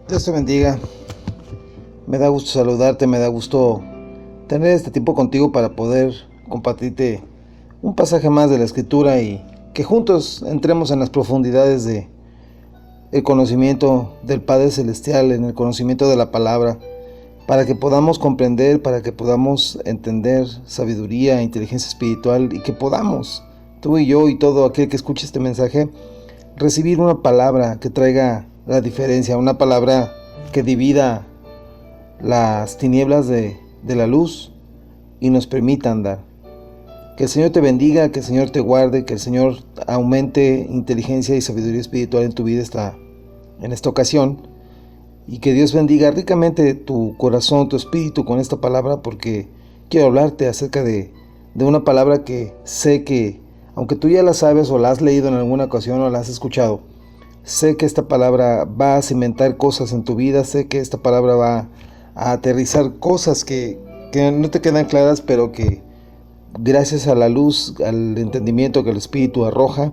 Dios te bendiga. Me da gusto saludarte, me da gusto tener este tiempo contigo para poder compartirte un pasaje más de la Escritura y que juntos entremos en las profundidades de el conocimiento del Padre Celestial, en el conocimiento de la palabra, para que podamos comprender, para que podamos entender sabiduría, inteligencia espiritual y que podamos, tú y yo y todo aquel que escuche este mensaje, recibir una palabra que traiga la diferencia, una palabra que divida las tinieblas de la luz y nos permita andar. Que el Señor te bendiga, que el Señor te guarde, que el Señor aumente inteligencia y sabiduría espiritual en tu vida en esta ocasión, y que Dios bendiga ricamente tu corazón, tu espíritu con esta palabra, porque quiero hablarte acerca de una palabra que sé que, aunque tú ya la sabes o la has leído en alguna ocasión o la has escuchado, sé que esta palabra va a cimentar cosas en tu vida, sé que esta palabra va a aterrizar cosas que no te quedan claras, pero que gracias a la luz, al entendimiento que el Espíritu arroja,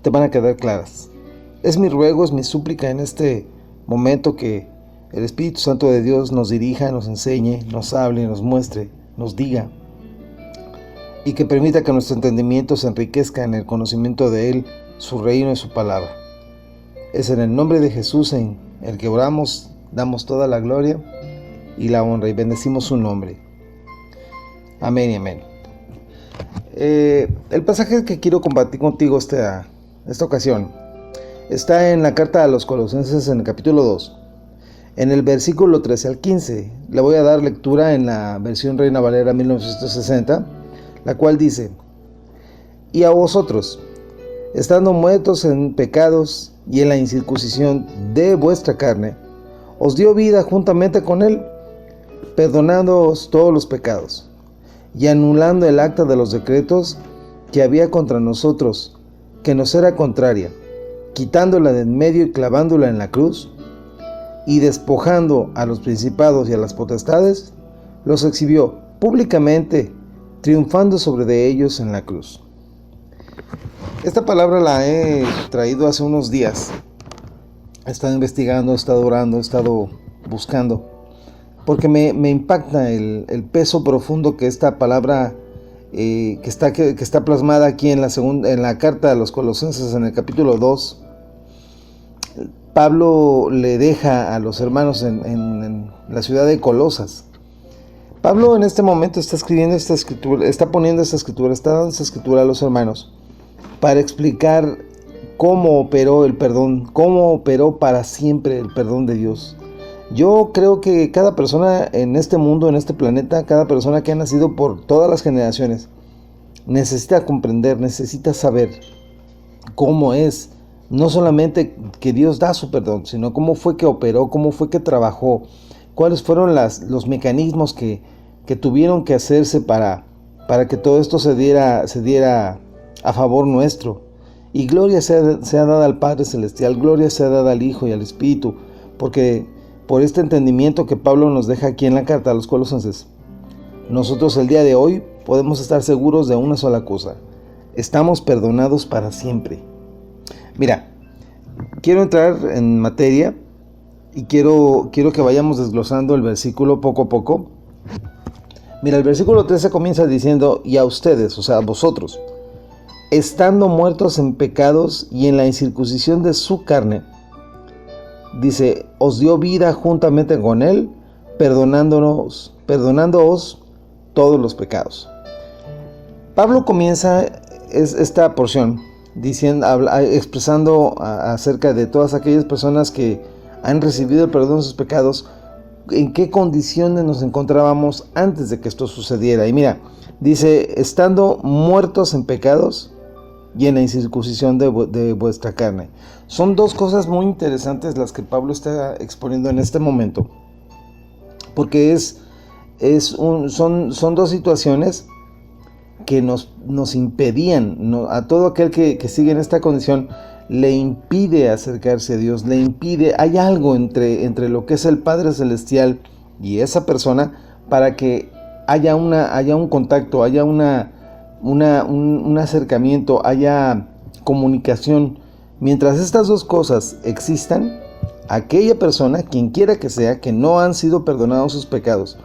te van a quedar claras. Es mi ruego, es mi súplica en este momento que el Espíritu Santo de Dios nos dirija, nos enseñe, nos hable, nos muestre, nos diga, y que permita que nuestro entendimiento se enriquezca en el conocimiento de Él, su reino y su palabra. Es en el nombre de Jesús en el que oramos, damos toda la gloria y la honra y bendecimos su nombre. Amén y amén. El pasaje que quiero compartir contigo esta ocasión está en la carta a los Colosenses en el capítulo 2, en el versículo 13 al 15. Le voy a dar lectura en la versión Reina Valera 1960, la cual dice: Y a vosotros, estando muertos en pecados y en la incircuncisión de vuestra carne, os dio vida juntamente con Él, perdonándoos todos los pecados, y anulando el acta de los decretos que había contra nosotros, que nos era contraria, quitándola de en medio y clavándola en la cruz, y despojando a los principados y a las potestades, los exhibió públicamente, triunfando sobre de ellos en la cruz. Esta palabra la he traído hace unos días. He estado investigando, he estado orando, he estado buscando, porque me impacta el peso profundo que esta palabra que está plasmada aquí en la carta a los Colosenses en el capítulo 2. Pablo le deja a los hermanos en la ciudad de Colosas. Pablo en este momento está escribiendo esta escritura, está poniendo esta escritura, está dando esta escritura a los hermanos para explicar cómo operó el perdón, cómo operó para siempre el perdón de Dios. Yo creo que cada persona en este mundo, en este planeta, cada persona que ha nacido por todas las generaciones, necesita comprender, necesita saber cómo es, no solamente que Dios da su perdón, sino cómo fue que operó, cómo fue que trabajó, cuáles fueron los mecanismos que tuvieron que hacerse para que todo esto se diera a favor nuestro. Y gloria sea dada al Padre Celestial, gloria sea dada al Hijo y al Espíritu, porque por este entendimiento que Pablo nos deja aquí en la carta a los Colosenses, nosotros el día de hoy podemos estar seguros de una sola cosa: estamos perdonados para siempre. Mira, quiero entrar en materia y quiero que vayamos desglosando el versículo poco a poco. Mira, el versículo 13 comienza diciendo: y a ustedes, o sea, a vosotros, estando muertos en pecados y en la incircuncisión de su carne, dice, os dio vida juntamente con Él, perdonándoos todos los pecados. Pablo comienza esta porción expresando acerca de todas aquellas personas que han recibido el perdón de sus pecados, en qué condiciones nos encontrábamos antes de que esto sucediera. Y mira, dice, estando muertos en pecados y en la incircuncisión de vuestra carne. Son dos cosas muy interesantes las que Pablo está exponiendo en este momento, porque son dos situaciones que nos impedían, a todo aquel que sigue en esta condición, le impide acercarse a Dios, le impide, hay algo entre lo que es el Padre Celestial y esa persona, para que haya un contacto, haya un acercamiento, haya comunicación. Mientras estas dos cosas existan, aquella persona, quien quiera que sea, que no han sido perdonados sus pecados,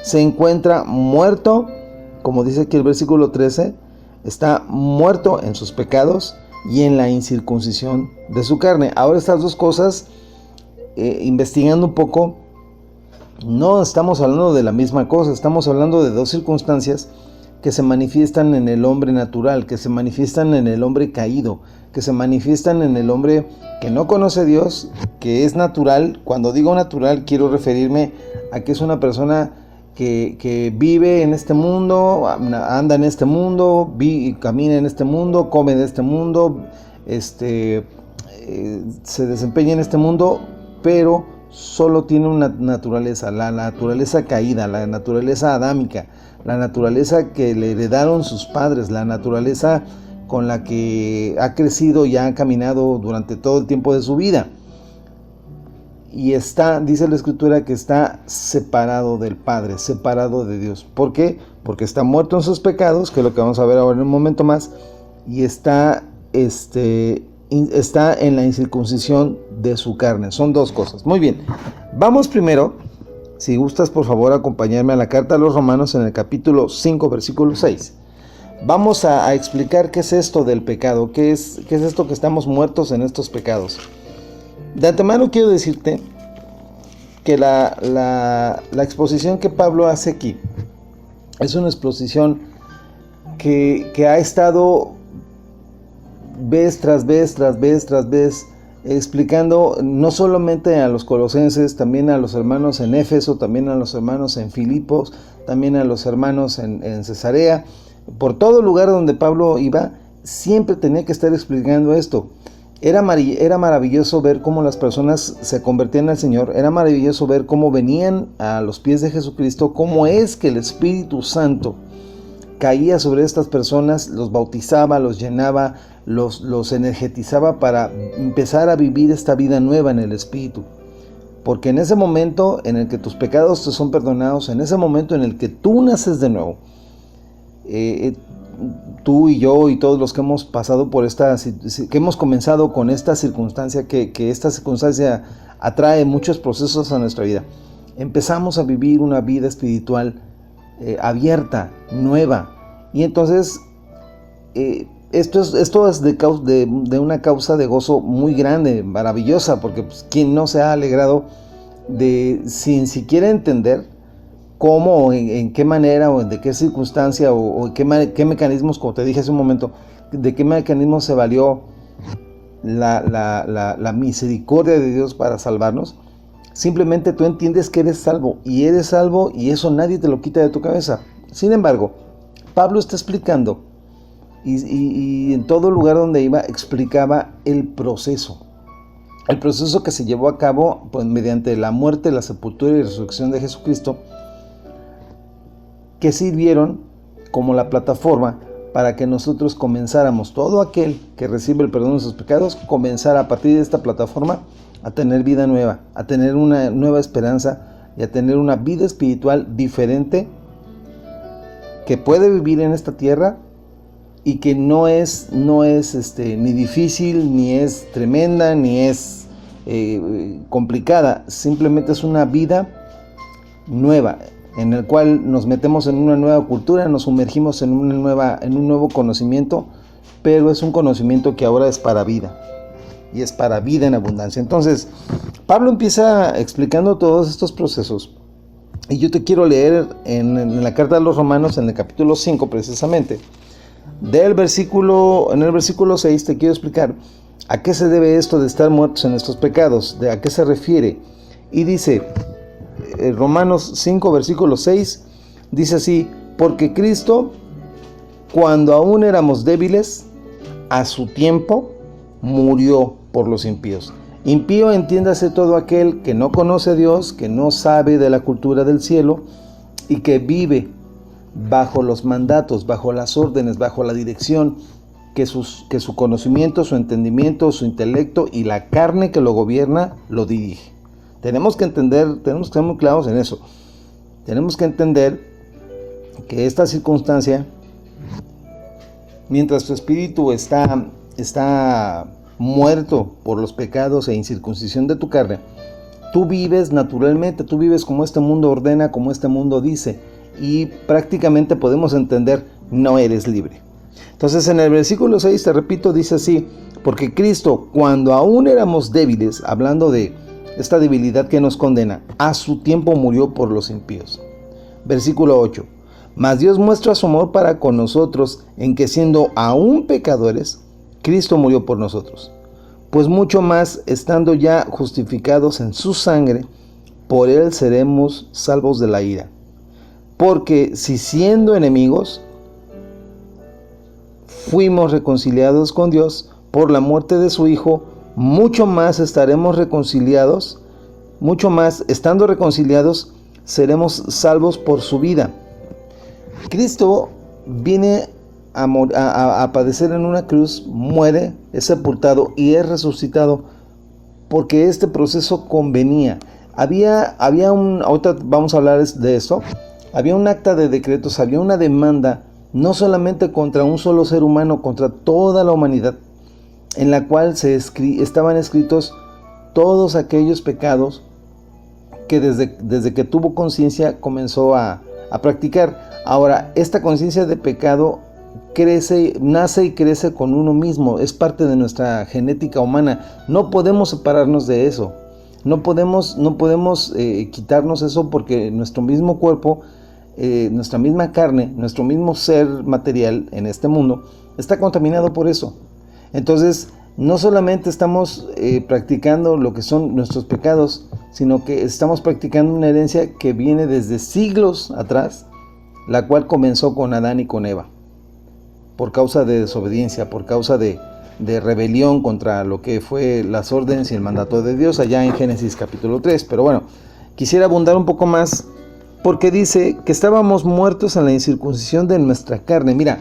se encuentra muerto, como dice aquí el versículo 13, está muerto en sus pecados y en la incircuncisión de su carne. Ahora estas dos cosas, investigando un poco, no estamos hablando de la misma cosa, estamos hablando de dos circunstancias que se manifiestan en el hombre natural, que se manifiestan en el hombre caído, que se manifiestan en el hombre que no conoce a Dios, que es natural. Cuando digo natural, quiero referirme a que es una persona que vive en este mundo, anda en este mundo, camina en este mundo, come de este mundo, se desempeña en este mundo, pero solo tiene una naturaleza, la naturaleza caída, la naturaleza adámica, la naturaleza que le heredaron sus padres, la naturaleza con la que ha crecido y ha caminado durante todo el tiempo de su vida. Y está, dice la Escritura, que está separado del Padre, separado de Dios. ¿Por qué? Porque está muerto en sus pecados, que es lo que vamos a ver ahora en un momento más, y está en la incircuncisión de su carne. Son dos cosas. Muy bien, vamos primero, si gustas por favor acompañarme a la carta a los Romanos en el capítulo 5, versículo 6. Vamos a explicar qué es esto del pecado, qué es esto que estamos muertos en estos pecados. De antemano quiero decirte que la exposición que Pablo hace aquí es una exposición que ha estado vez tras vez explicando no solamente a los colosenses, también a los hermanos en Éfeso, también a los hermanos en Filipos, también a los hermanos en Cesarea. Por todo lugar donde Pablo iba, siempre tenía que estar explicando esto. Era maravilloso ver cómo las personas se convertían al Señor, era maravilloso ver cómo venían a los pies de Jesucristo, cómo es que el Espíritu Santo caía sobre estas personas, los bautizaba, los llenaba, los energetizaba para empezar a vivir esta vida nueva en el Espíritu. Porque en ese momento en el que tus pecados te son perdonados, en ese momento en el que tú naces de nuevo, tú y yo y todos los que hemos pasado por que hemos comenzado con esta circunstancia, que esta circunstancia atrae muchos procesos a nuestra vida, empezamos a vivir una vida espiritual abierta, nueva, y entonces esto es de una causa de gozo muy grande, maravillosa, porque pues, ¿quién no se ha alegrado sin siquiera entender cómo, en qué manera, o de qué circunstancia, o qué mecanismos, como te dije hace un momento, de qué mecanismos se valió la misericordia de Dios para salvarnos? Simplemente tú entiendes que eres salvo, y eso nadie te lo quita de tu cabeza. Sin embargo, Pablo está explicando, y en todo lugar donde iba, explicaba el proceso que se llevó a cabo pues, mediante la muerte, la sepultura y resurrección de Jesucristo, que sirvieron como la plataforma para que nosotros comenzáramos, todo aquel que recibe el perdón de sus pecados, comenzar a partir de esta plataforma a tener vida nueva, a tener una nueva esperanza y a tener una vida espiritual diferente, que puede vivir en esta tierra y que no es ni difícil, ni es tremenda, ni es complicada. Simplemente es una vida nueva, en el cual nos metemos en una nueva cultura, nos sumergimos en un nuevo conocimiento, pero es un conocimiento que ahora es para vida, y es para vida en abundancia. Entonces, Pablo empieza explicando todos estos procesos, y yo te quiero leer en la carta a los Romanos, en el capítulo 5 precisamente, en el versículo 6, te quiero explicar a qué se debe esto de estar muertos en estos pecados, a qué se refiere. Y dice, Romanos 5, versículo 6, dice así: porque Cristo, cuando aún éramos débiles, a su tiempo murió por los impíos. Impío, entiéndase todo aquel que no conoce a Dios, que no sabe de la cultura del cielo y que vive bajo los mandatos, bajo las órdenes, bajo la dirección que su conocimiento, su entendimiento, su intelecto y la carne que lo gobierna lo dirige. Tenemos que entender, tenemos que estar muy claros en eso. Tenemos que entender que esta circunstancia, mientras tu espíritu está muerto por los pecados e incircuncisión de tu carne, tú vives naturalmente, tú vives como este mundo ordena, como este mundo dice, y prácticamente podemos entender, no eres libre. Entonces en el versículo 6, te repito, dice así: porque Cristo, cuando aún éramos débiles, hablando de esta debilidad que nos condena, a su tiempo murió por los impíos. Versículo 8, mas Dios muestra su amor para con nosotros, en que siendo aún pecadores, Cristo murió por nosotros. Pues mucho más, estando ya justificados en su sangre, por él seremos salvos de la ira. Porque si siendo enemigos, fuimos reconciliados con Dios por la muerte de su Hijo, mucho más estaremos reconciliados, mucho más, estando reconciliados, seremos salvos por su vida. Cristo viene a padecer en una cruz, muere, es sepultado y es resucitado porque este proceso convenía. Ahorita vamos a hablar de esto, había un acta de decretos, había una demanda, no solamente contra un solo ser humano, contra toda la humanidad, en la cual estaban escritos todos aquellos pecados que desde que tuvo conciencia comenzó a practicar. Ahora, esta conciencia de pecado nace y crece con uno mismo, es parte de nuestra genética humana, no podemos separarnos de eso, no podemos quitarnos eso, porque nuestro mismo cuerpo, nuestra misma carne, nuestro mismo ser material en este mundo está contaminado por eso. Entonces, no solamente estamos practicando lo que son nuestros pecados, sino que estamos practicando una herencia que viene desde siglos atrás, la cual comenzó con Adán y con Eva, por causa de desobediencia, por causa de rebelión contra lo que fue las órdenes y el mandato de Dios allá en Génesis capítulo 3. Pero bueno, quisiera abundar un poco más, porque dice que estábamos muertos en la incircuncisión de nuestra carne. Mira,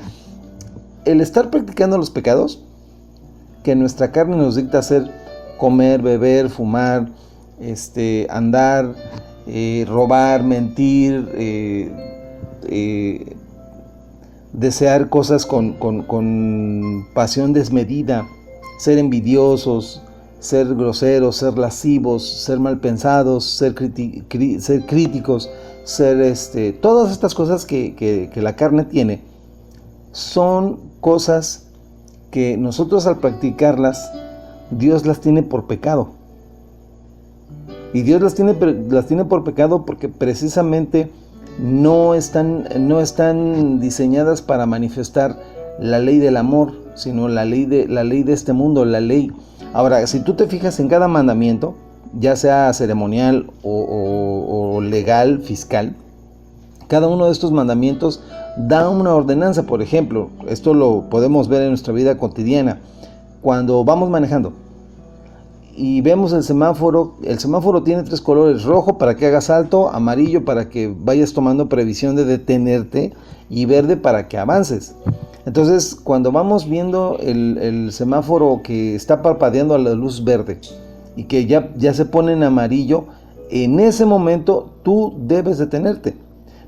el estar practicando los pecados que nuestra carne nos dicta hacer, comer, beber, fumar, andar, robar, mentir, desear cosas con pasión desmedida, ser envidiosos, ser groseros, ser lascivos, ser malpensados, ser críticos, todas estas cosas que la carne tiene, son cosas que nosotros al practicarlas, Dios las tiene por pecado. Y Dios las tiene por pecado porque precisamente no están diseñadas para manifestar la ley del amor, sino la ley de este mundo, la ley. Ahora, si tú te fijas en cada mandamiento, ya sea ceremonial o legal, fiscal, cada uno de estos mandamientos da una ordenanza. Por ejemplo, esto lo podemos ver en nuestra vida cotidiana. Cuando vamos manejando y vemos el semáforo tiene 3 colores: rojo para que hagas alto, amarillo para que vayas tomando previsión de detenerte, y verde para que avances. Entonces, cuando vamos viendo el semáforo que está parpadeando a la luz verde y que ya se pone en amarillo, en ese momento tú debes detenerte.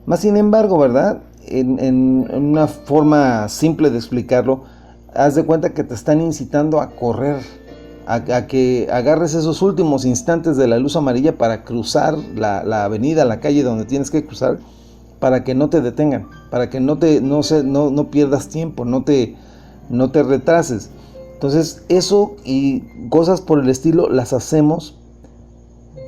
Más sin embargo, ¿verdad? En una forma simple de explicarlo, haz de cuenta que te están incitando a correr, a que agarres esos últimos instantes de la luz amarilla para cruzar la avenida, la calle donde tienes que cruzar, para que no te detengan, para que no pierdas tiempo, no te retrases. Entonces, eso y cosas por el estilo las hacemos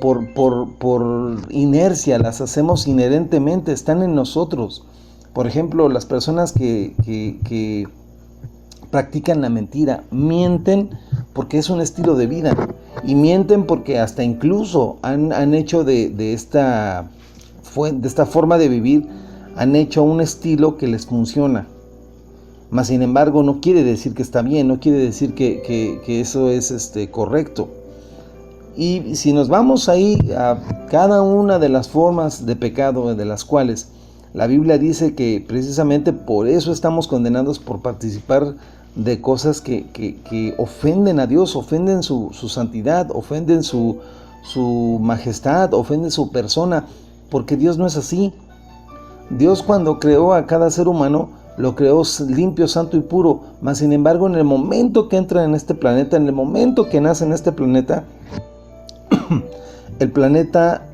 por inercia, las hacemos inherentemente, están en nosotros. Por ejemplo, las personas que practican la mentira, mienten porque es un estilo de vida, y mienten porque hasta incluso han hecho de esta forma de vivir, han hecho un estilo que les funciona. Mas sin embargo, no quiere decir que está bien, no quiere decir que eso es correcto. Y si nos vamos ahí a cada una de las formas de pecado de las cuales la Biblia dice que precisamente por eso estamos condenados, por participar de cosas que ofenden a Dios, ofenden su santidad, ofenden su majestad, ofenden su persona, porque Dios no es así. Dios, cuando creó a cada ser humano, lo creó limpio, santo y puro. Mas sin embargo, en el momento que entra en este planeta, en el momento que nace en este planeta, el planeta,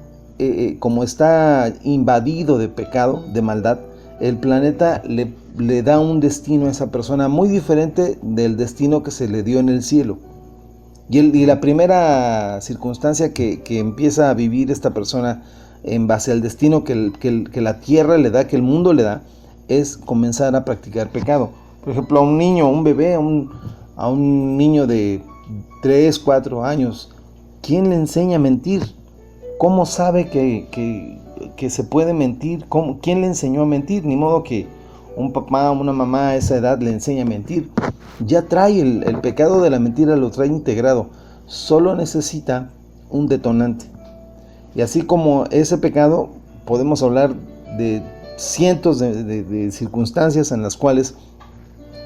como está invadido de pecado, de maldad, el planeta le da un destino a esa persona muy diferente del destino que se le dio en el cielo. Y la primera circunstancia que empieza a vivir esta persona en base al destino que la tierra le da, que el mundo le da, es comenzar a practicar pecado. Por ejemplo, a un niño, un bebé, a un niño de 3, 4 años, ¿quién le enseña a mentir? ¿Cómo sabe que se puede mentir? ¿Quién le enseñó a mentir? Ni modo que un papá o una mamá a esa edad le enseña a mentir. Ya trae el pecado de la mentira, lo trae integrado. Solo necesita un detonante. Y así como ese pecado, podemos hablar de cientos de circunstancias en las cuales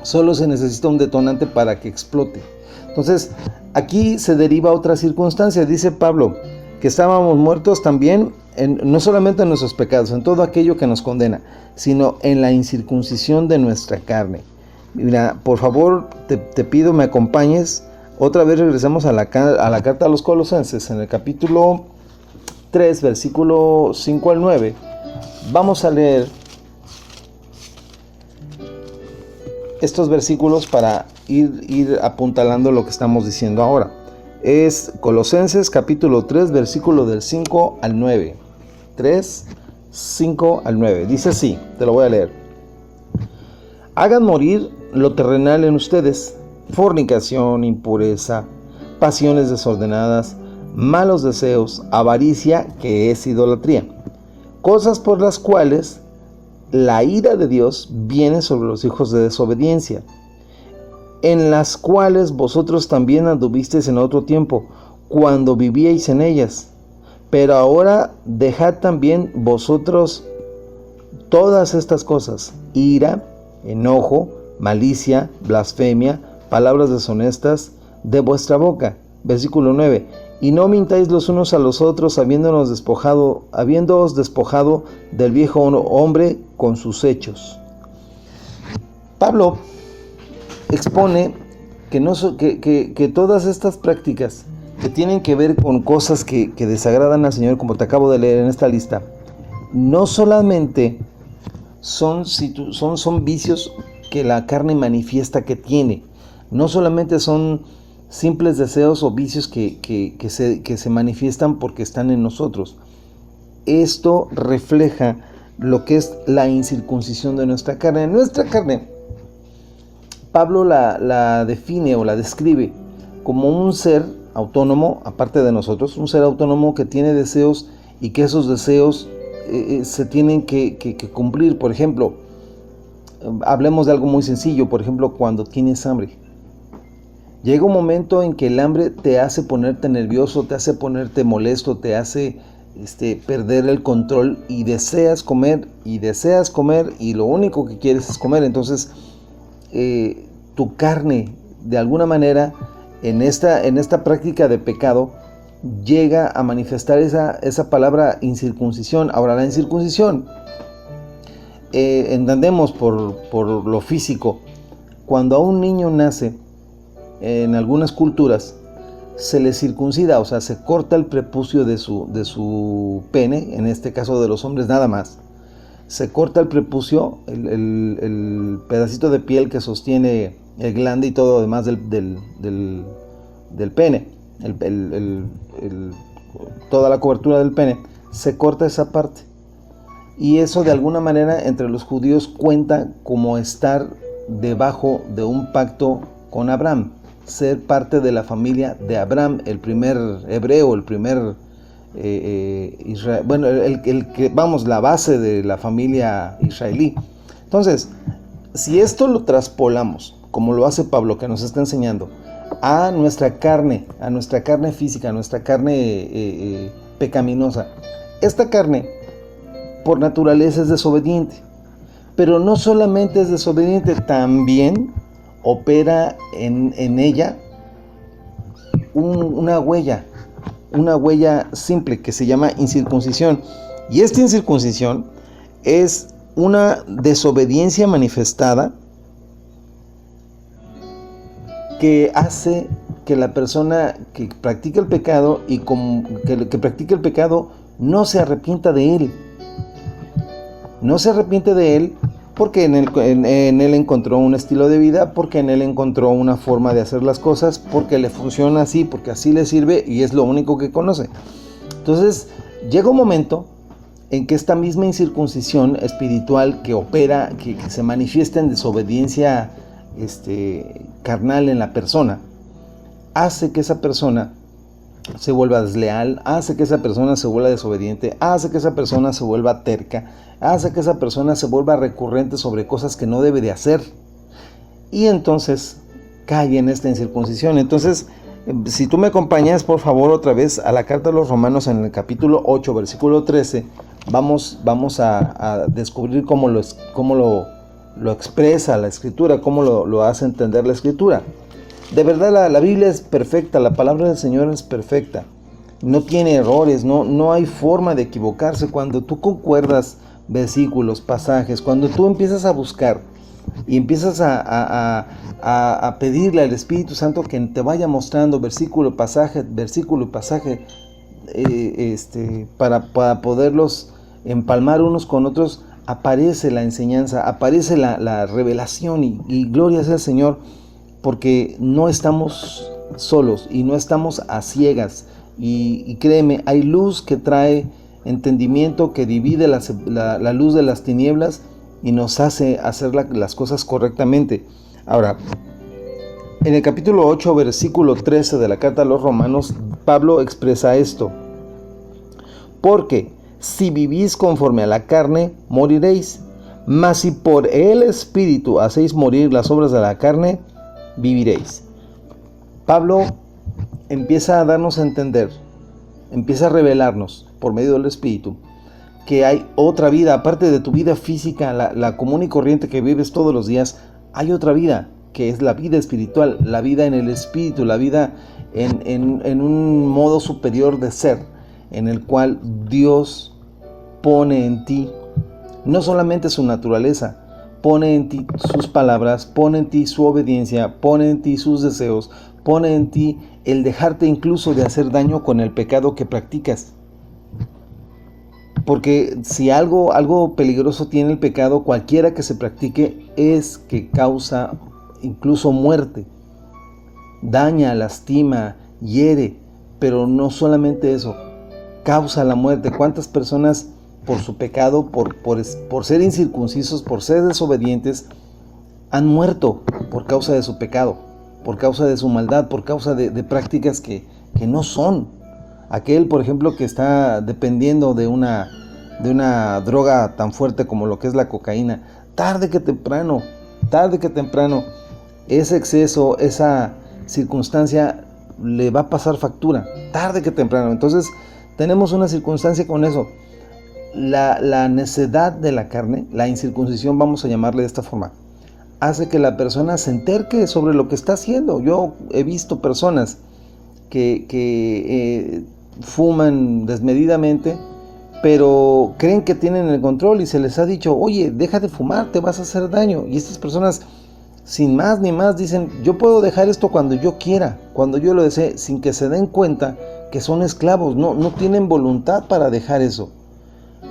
solo se necesita un detonante para que explote. Entonces, aquí se deriva otra circunstancia. Dice Pablo que estábamos muertos también, no solamente en nuestros pecados, en todo aquello que nos condena, sino en la incircuncisión de nuestra carne. Mira, por favor, te pido me acompañes. Otra vez regresamos a la carta a los Colosenses, en el capítulo 3, versículo 5 al 9. Vamos a leer estos versículos para ir apuntalando lo que estamos diciendo ahora. Es Colosenses capítulo 3, versículo del 5 al 9. 3, 5 al 9. Dice así, te lo voy a leer. Hagan morir lo terrenal en ustedes: fornicación, impureza, pasiones desordenadas, malos deseos, avaricia, que es idolatría, cosas por las cuales la ira de Dios viene sobre los hijos de desobediencia, en las cuales vosotros también anduvisteis en otro tiempo, cuando vivíais en ellas. Pero ahora dejad también vosotros todas estas cosas: ira, enojo, malicia, blasfemia, palabras deshonestas de vuestra boca. Versículo 9. Y no mintáis los unos a los otros, habiéndoos despojado del viejo hombre con sus hechos. Pablo expone que todas estas prácticas que tienen que ver con cosas que desagradan al Señor, como te acabo de leer en esta lista, no solamente son vicios que la carne manifiesta que tiene, no solamente son simples deseos o vicios que se manifiestan porque están en nosotros. Esto refleja lo que es la incircuncisión de nuestra carne. Nuestra carne, Pablo la define o la describe como un ser autónomo, aparte de nosotros, un ser autónomo que tiene deseos y que esos deseos se tienen que cumplir. Por ejemplo, hablemos de algo muy sencillo. Por ejemplo, cuando tienes hambre, llega un momento en que el hambre te hace ponerte nervioso, te hace ponerte molesto, te hace perder el control y deseas comer y lo único que quieres es comer. Entonces tu carne, de alguna manera, en esta práctica de pecado, llega a manifestar esa palabra incircuncisión. Ahora, la incircuncisión, entendemos por lo físico. Cuando a un niño nace, en algunas culturas se le circuncida, o sea, se corta el prepucio de su pene, en este caso de los hombres nada más. Se corta el prepucio, el pedacito de piel que sostiene el glande y todo lo demás del pene, toda la cobertura del pene, se corta esa parte. Y eso, de alguna manera, entre los judíos cuenta como estar debajo de un pacto con Abraham, ser parte de la familia de Abraham, el primer hebreo, el primer Israel, bueno, la base de la familia israelí. Entonces, si esto lo traspolamos, como lo hace Pablo, que nos está enseñando, a nuestra carne física, a nuestra carne pecaminosa, esta carne por naturaleza es desobediente, pero no solamente es desobediente, también opera en ella una huella simple que se llama incircuncisión. Y esta incircuncisión es una desobediencia manifestada que hace que la persona que practica el pecado que practica el pecado no se arrepienta de él. No se arrepiente de él porque en él encontró un estilo de vida, porque en él encontró una forma de hacer las cosas, porque le funciona así, porque así le sirve y es lo único que conoce. Entonces llega un momento en que esta misma incircuncisión espiritual que opera, que se manifiesta en desobediencia carnal en la persona, hace que esa persona se vuelva desleal, hace que esa persona se vuelva desobediente, hace que esa persona se vuelva terca, hace que esa persona se vuelva recurrente sobre cosas que no debe de hacer, y entonces cae en esta incircuncisión. Entonces, si tú me acompañas por favor otra vez a la carta a los Romanos en el capítulo 8, versículo 13, vamos a descubrir cómo lo expresa la Escritura, cómo lo hace entender la Escritura. De verdad la Biblia es perfecta, la palabra del Señor es perfecta, no tiene errores, no hay forma de equivocarse. Cuando tú concuerdas versículos, pasajes, cuando tú empiezas a buscar y empiezas a pedirle al Espíritu Santo que te vaya mostrando versículo y pasaje, para poderlos empalmar unos con otros, aparece la enseñanza, aparece la revelación y gloria sea al Señor, porque no estamos solos y no estamos a ciegas. Y créeme, hay luz que trae entendimiento, que divide la luz de las tinieblas y nos hace hacer las cosas correctamente. Ahora, en el capítulo 8, versículo 13 de la carta a los Romanos, Pablo expresa esto: porque si vivís conforme a la carne, moriréis, mas si por el Espíritu hacéis morir las obras de la carne, viviréis. Pablo empieza a darnos a entender, empieza a revelarnos por medio del Espíritu que hay otra vida, aparte de tu vida física, la común y corriente que vives todos los días. Hay otra vida, que es la vida espiritual, la vida en el Espíritu, la vida en un modo superior de ser, en el cual Dios pone en ti no solamente su naturaleza, pone en ti sus palabras, pone en ti su obediencia, pone en ti sus deseos, pone en ti el dejarte incluso de hacer daño con el pecado que practicas. Porque si algo peligroso tiene el pecado, cualquiera que se practique, es que causa incluso muerte. Daña, lastima, hiere, pero no solamente eso, causa la muerte. ¿Cuántas personas por su pecado, por ser incircuncisos, por ser desobedientes, han muerto por causa de su pecado, por causa de su maldad, por causa de prácticas que no son? Aquel, por ejemplo, que está dependiendo de una droga tan fuerte como lo que es la cocaína, tarde que temprano, ese exceso, esa circunstancia le va a pasar factura, tarde que temprano. Entonces, tenemos una circunstancia con eso. La necedad de la carne, la incircuncisión, vamos a llamarle de esta forma, hace que la persona se enterque sobre lo que está haciendo. Yo he visto personas que fuman desmedidamente, pero creen que tienen el control y se les ha dicho: oye, deja de fumar, te vas a hacer daño. Y estas personas, sin más ni más, dicen: yo puedo dejar esto cuando yo quiera, cuando yo lo desee, sin que se den cuenta que son esclavos. No tienen voluntad para dejar eso.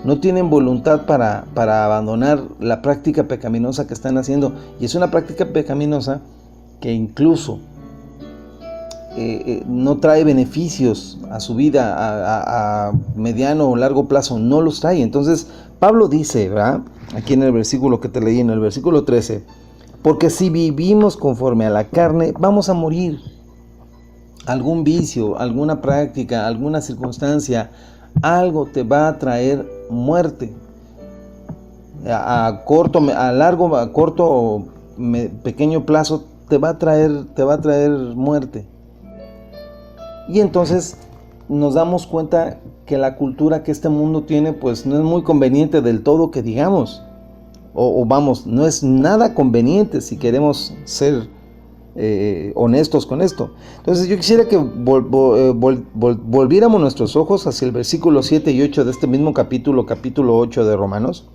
No tienen voluntad para abandonar la práctica pecaminosa que están haciendo. Y es una práctica pecaminosa que incluso no trae beneficios a su vida a mediano o largo plazo, no los trae. Entonces Pablo dice, ¿verdad?, aquí en el versículo que te leí, en el versículo 13, porque si vivimos conforme a la carne, vamos a morir. Algún vicio, alguna práctica, alguna circunstancia, algo te va a traer muerte. A corto, pequeño plazo te va a traer muerte. Y entonces nos damos cuenta que la cultura que este mundo tiene, pues no es muy conveniente del todo que digamos, no es nada conveniente si queremos ser honestos con esto. Entonces yo quisiera que volviéramos nuestros ojos hacia el versículo 7 y 8 de este mismo capítulo 8 de Romanos,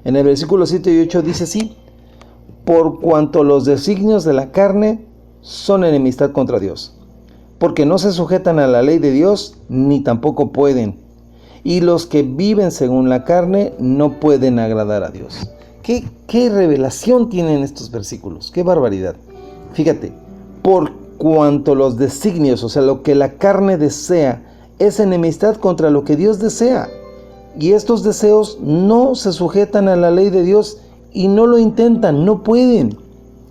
En el versículo 7 y 8 dice así: por cuanto los designios de la carne son enemistad contra Dios, porque no se sujetan a la ley de Dios, ni tampoco pueden. Y los que viven según la carne no pueden agradar a Dios. ¿Qué revelación tienen estos versículos? ¡Qué barbaridad! Fíjate, por cuanto los designios, o sea, lo que la carne desea, es enemistad contra lo que Dios desea. Y estos deseos no se sujetan a la ley de Dios y no lo intentan, no pueden.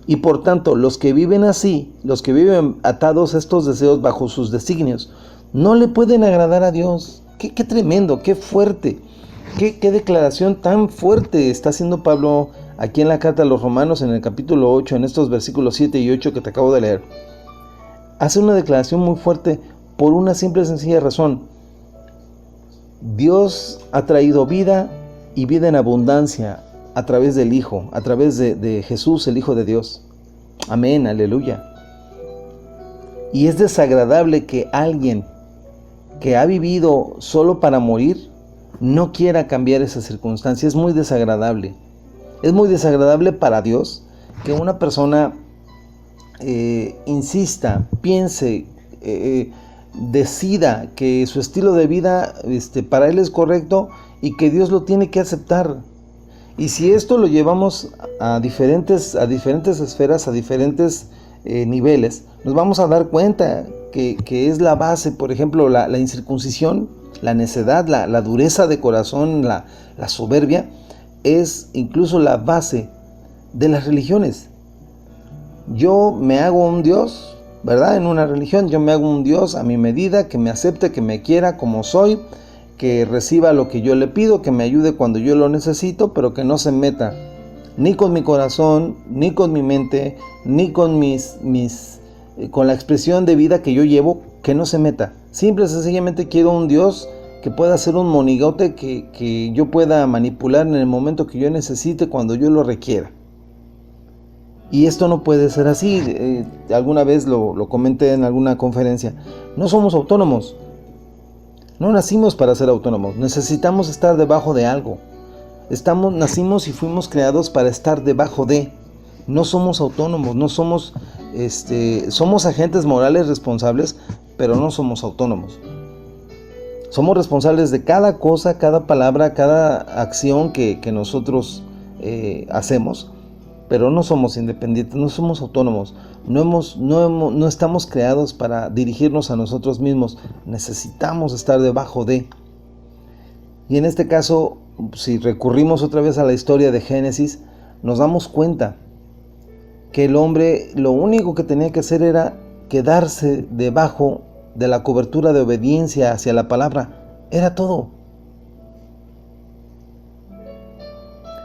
Y por tanto, los que viven así, los que viven atados a estos deseos bajo sus designios, no le pueden agradar a Dios. Qué tremendo, qué fuerte, qué declaración tan fuerte está haciendo Pablo aquí en la carta a los Romanos, en el capítulo 8, en estos versículos 7 y 8 que te acabo de leer. Hace una declaración muy fuerte por una simple y sencilla razón. Dios ha traído vida y vida en abundancia a través del Hijo, a través de Jesús, el Hijo de Dios. Amén, aleluya. Y es desagradable que alguien que ha vivido solo para morir no quiera cambiar esa circunstancia. Es muy desagradable. Es muy desagradable para Dios que una persona insista, piense, decida que su estilo de vida para él es correcto y que Dios lo tiene que aceptar. Y si esto lo llevamos a diferentes esferas, a diferentes niveles, nos vamos a dar cuenta que es la base. Por ejemplo, la incircuncisión, la necedad, la dureza de corazón, la soberbia, es incluso la base de las religiones. Yo me hago un Dios, ¿verdad? En una religión yo me hago un Dios a mi medida, que me acepte, que me quiera como soy, que reciba lo que yo le pido, que me ayude cuando yo lo necesito, pero que no se meta ni con mi corazón, ni con mi mente, ni con con la expresión de vida que yo llevo, que no se meta. Simple y sencillamente quiero un Dios que pueda ser un monigote que yo pueda manipular en el momento que yo necesite, cuando yo lo requiera. Y esto no puede ser así. Alguna vez lo comenté en alguna conferencia. No somos autónomos. No nacimos para ser autónomos. Necesitamos estar debajo de algo. Nacimos y fuimos creados para estar debajo de. No somos autónomos. No somos, somos agentes morales responsables, pero no somos autónomos. Somos responsables de cada cosa, cada palabra, cada acción que nosotros hacemos. Pero no somos independientes, no somos autónomos, no estamos creados para dirigirnos a nosotros mismos. Necesitamos estar debajo de. Y en este caso, si recurrimos otra vez a la historia de Génesis, nos damos cuenta que el hombre lo único que tenía que hacer era quedarse debajo de la cobertura de obediencia hacia la palabra. Era todo.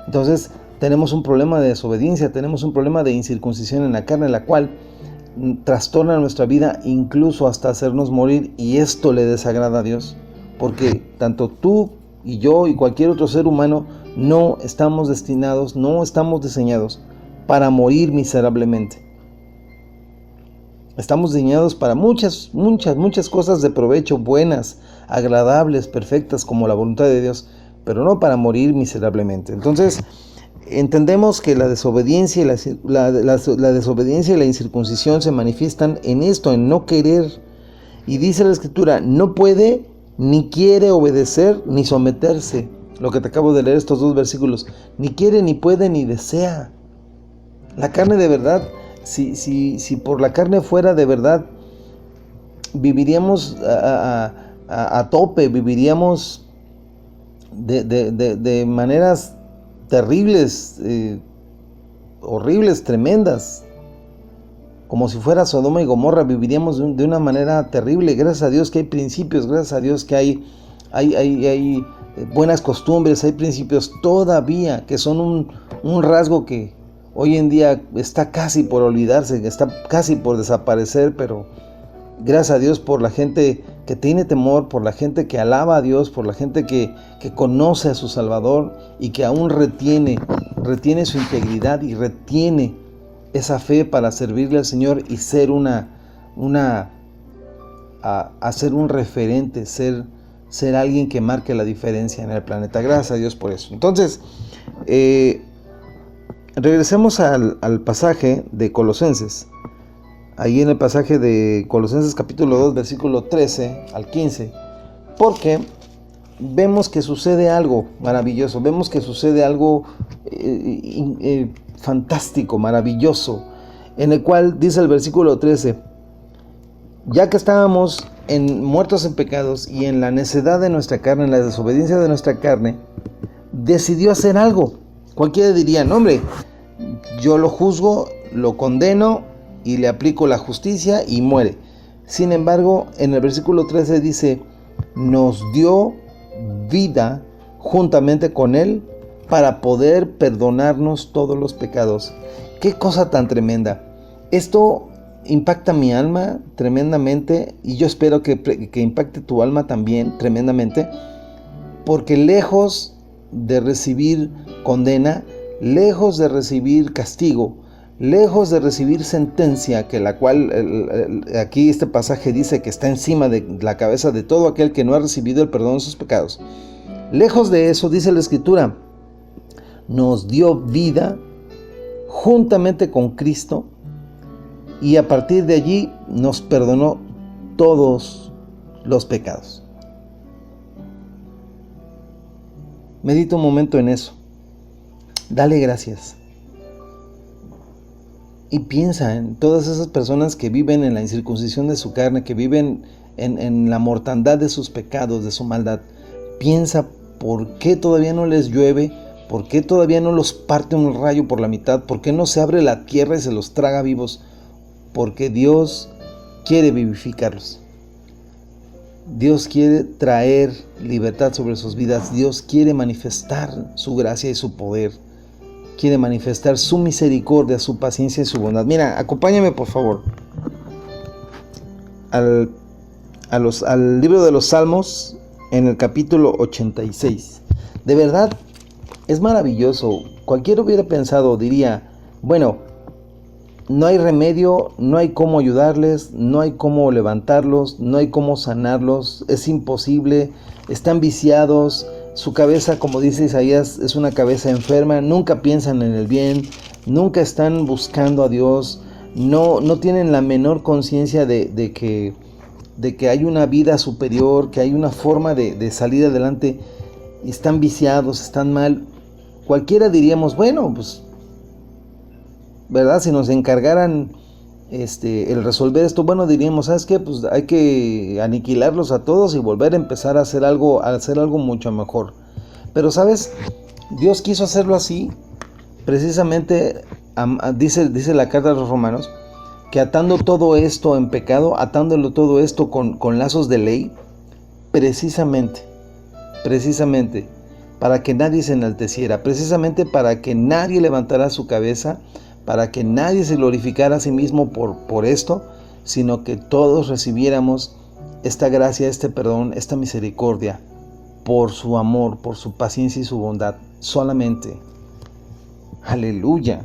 Entonces, tenemos un problema de desobediencia, tenemos un problema de incircuncisión en la carne, la cual trastorna nuestra vida incluso hasta hacernos morir, y esto le desagrada a Dios, porque tanto tú y yo y cualquier otro ser humano no estamos destinados, no estamos diseñados para morir miserablemente. Estamos diseñados para muchas cosas de provecho, buenas, agradables, perfectas, como la voluntad de Dios, pero no para morir miserablemente. Entonces, entendemos que la desobediencia y la desobediencia y la incircuncisión se manifiestan en esto, en no querer. Y dice la Escritura, no puede ni quiere obedecer ni someterse. Lo que te acabo de leer, estos dos versículos. Ni quiere, ni puede, ni desea. La carne de verdad, si por la carne fuera de verdad, viviríamos a tope, viviríamos de maneras terribles, horribles, tremendas, como si fuera Sodoma y Gomorra. Viviríamos de una manera terrible. Gracias a Dios que hay principios, gracias a Dios que hay buenas costumbres, hay principios todavía que son un rasgo que hoy en día está casi por olvidarse, está casi por desaparecer, pero gracias a Dios por la gente que tiene temor, por la gente que alaba a Dios, por la gente que conoce a su Salvador y que aún retiene su integridad y retiene esa fe para servirle al Señor y ser ser un referente, ser alguien que marque la diferencia en el planeta. Gracias a Dios por eso. Entonces, Regresemos al pasaje de Colosenses. Ahí en el pasaje de Colosenses capítulo 2, versículo 13 al 15. Porque vemos que sucede algo maravilloso. Vemos que sucede algo fantástico, maravilloso. En el cual dice el versículo 13. Ya que estábamos muertos en pecados y en la necedad de nuestra carne, en la desobediencia de nuestra carne, decidió hacer algo. Cualquiera diría, no hombre, yo lo juzgo, lo condeno y le aplico la justicia y muere. Sin embargo, en el versículo 13 dice, nos dio vida juntamente con Él para poder perdonarnos todos los pecados. ¡Qué cosa tan tremenda! Esto impacta mi alma tremendamente y yo espero que impacte tu alma también tremendamente, porque lejos de recibir condena, lejos de recibir castigo, lejos de recibir sentencia, que la cual aquí este pasaje dice que está encima de la cabeza de todo aquel que no ha recibido el perdón de sus pecados. Lejos de eso, dice la Escritura, nos dio vida juntamente con Cristo y a partir de allí nos perdonó todos los pecados. Medita un momento en eso. Dale gracias. Y piensa en todas esas personas que viven en la incircuncisión de su carne, que viven en la mortandad de sus pecados, de su maldad. Piensa por qué todavía no les llueve, por qué todavía no los parte un rayo por la mitad, por qué no se abre la tierra y se los traga vivos. Porque Dios quiere vivificarlos. Dios quiere traer libertad sobre sus vidas. Dios quiere manifestar su gracia y su poder. Quiere manifestar su misericordia, su paciencia y su bondad. Mira, acompáñame por favor al libro de los Salmos en el capítulo 86. De verdad, es maravilloso. Cualquiera hubiera pensado, diría, bueno, no hay remedio, no hay cómo ayudarles, no hay cómo levantarlos, no hay cómo sanarlos, es imposible, están viciados, su cabeza, como dice Isaías, es una cabeza enferma, nunca piensan en el bien, nunca están buscando a Dios, no tienen la menor conciencia de que hay una vida superior, que hay una forma de salir adelante, están viciados, están mal. Cualquiera diríamos, bueno, pues, ¿verdad? Si nos encargaran el resolver esto, bueno, diríamos, ¿sabes qué? Pues hay que aniquilarlos a todos y volver a empezar a hacer algo mucho mejor. Pero, ¿sabes? Dios quiso hacerlo así, precisamente, dice la carta de los Romanos, que atando todo esto en pecado, atándolo todo esto con lazos de ley, precisamente, para que nadie se enalteciera, precisamente para que nadie levantara su cabeza, para que nadie se glorificara a sí mismo por esto, sino que todos recibiéramos esta gracia, este perdón, esta misericordia, por su amor, por su paciencia y su bondad, solamente. Aleluya.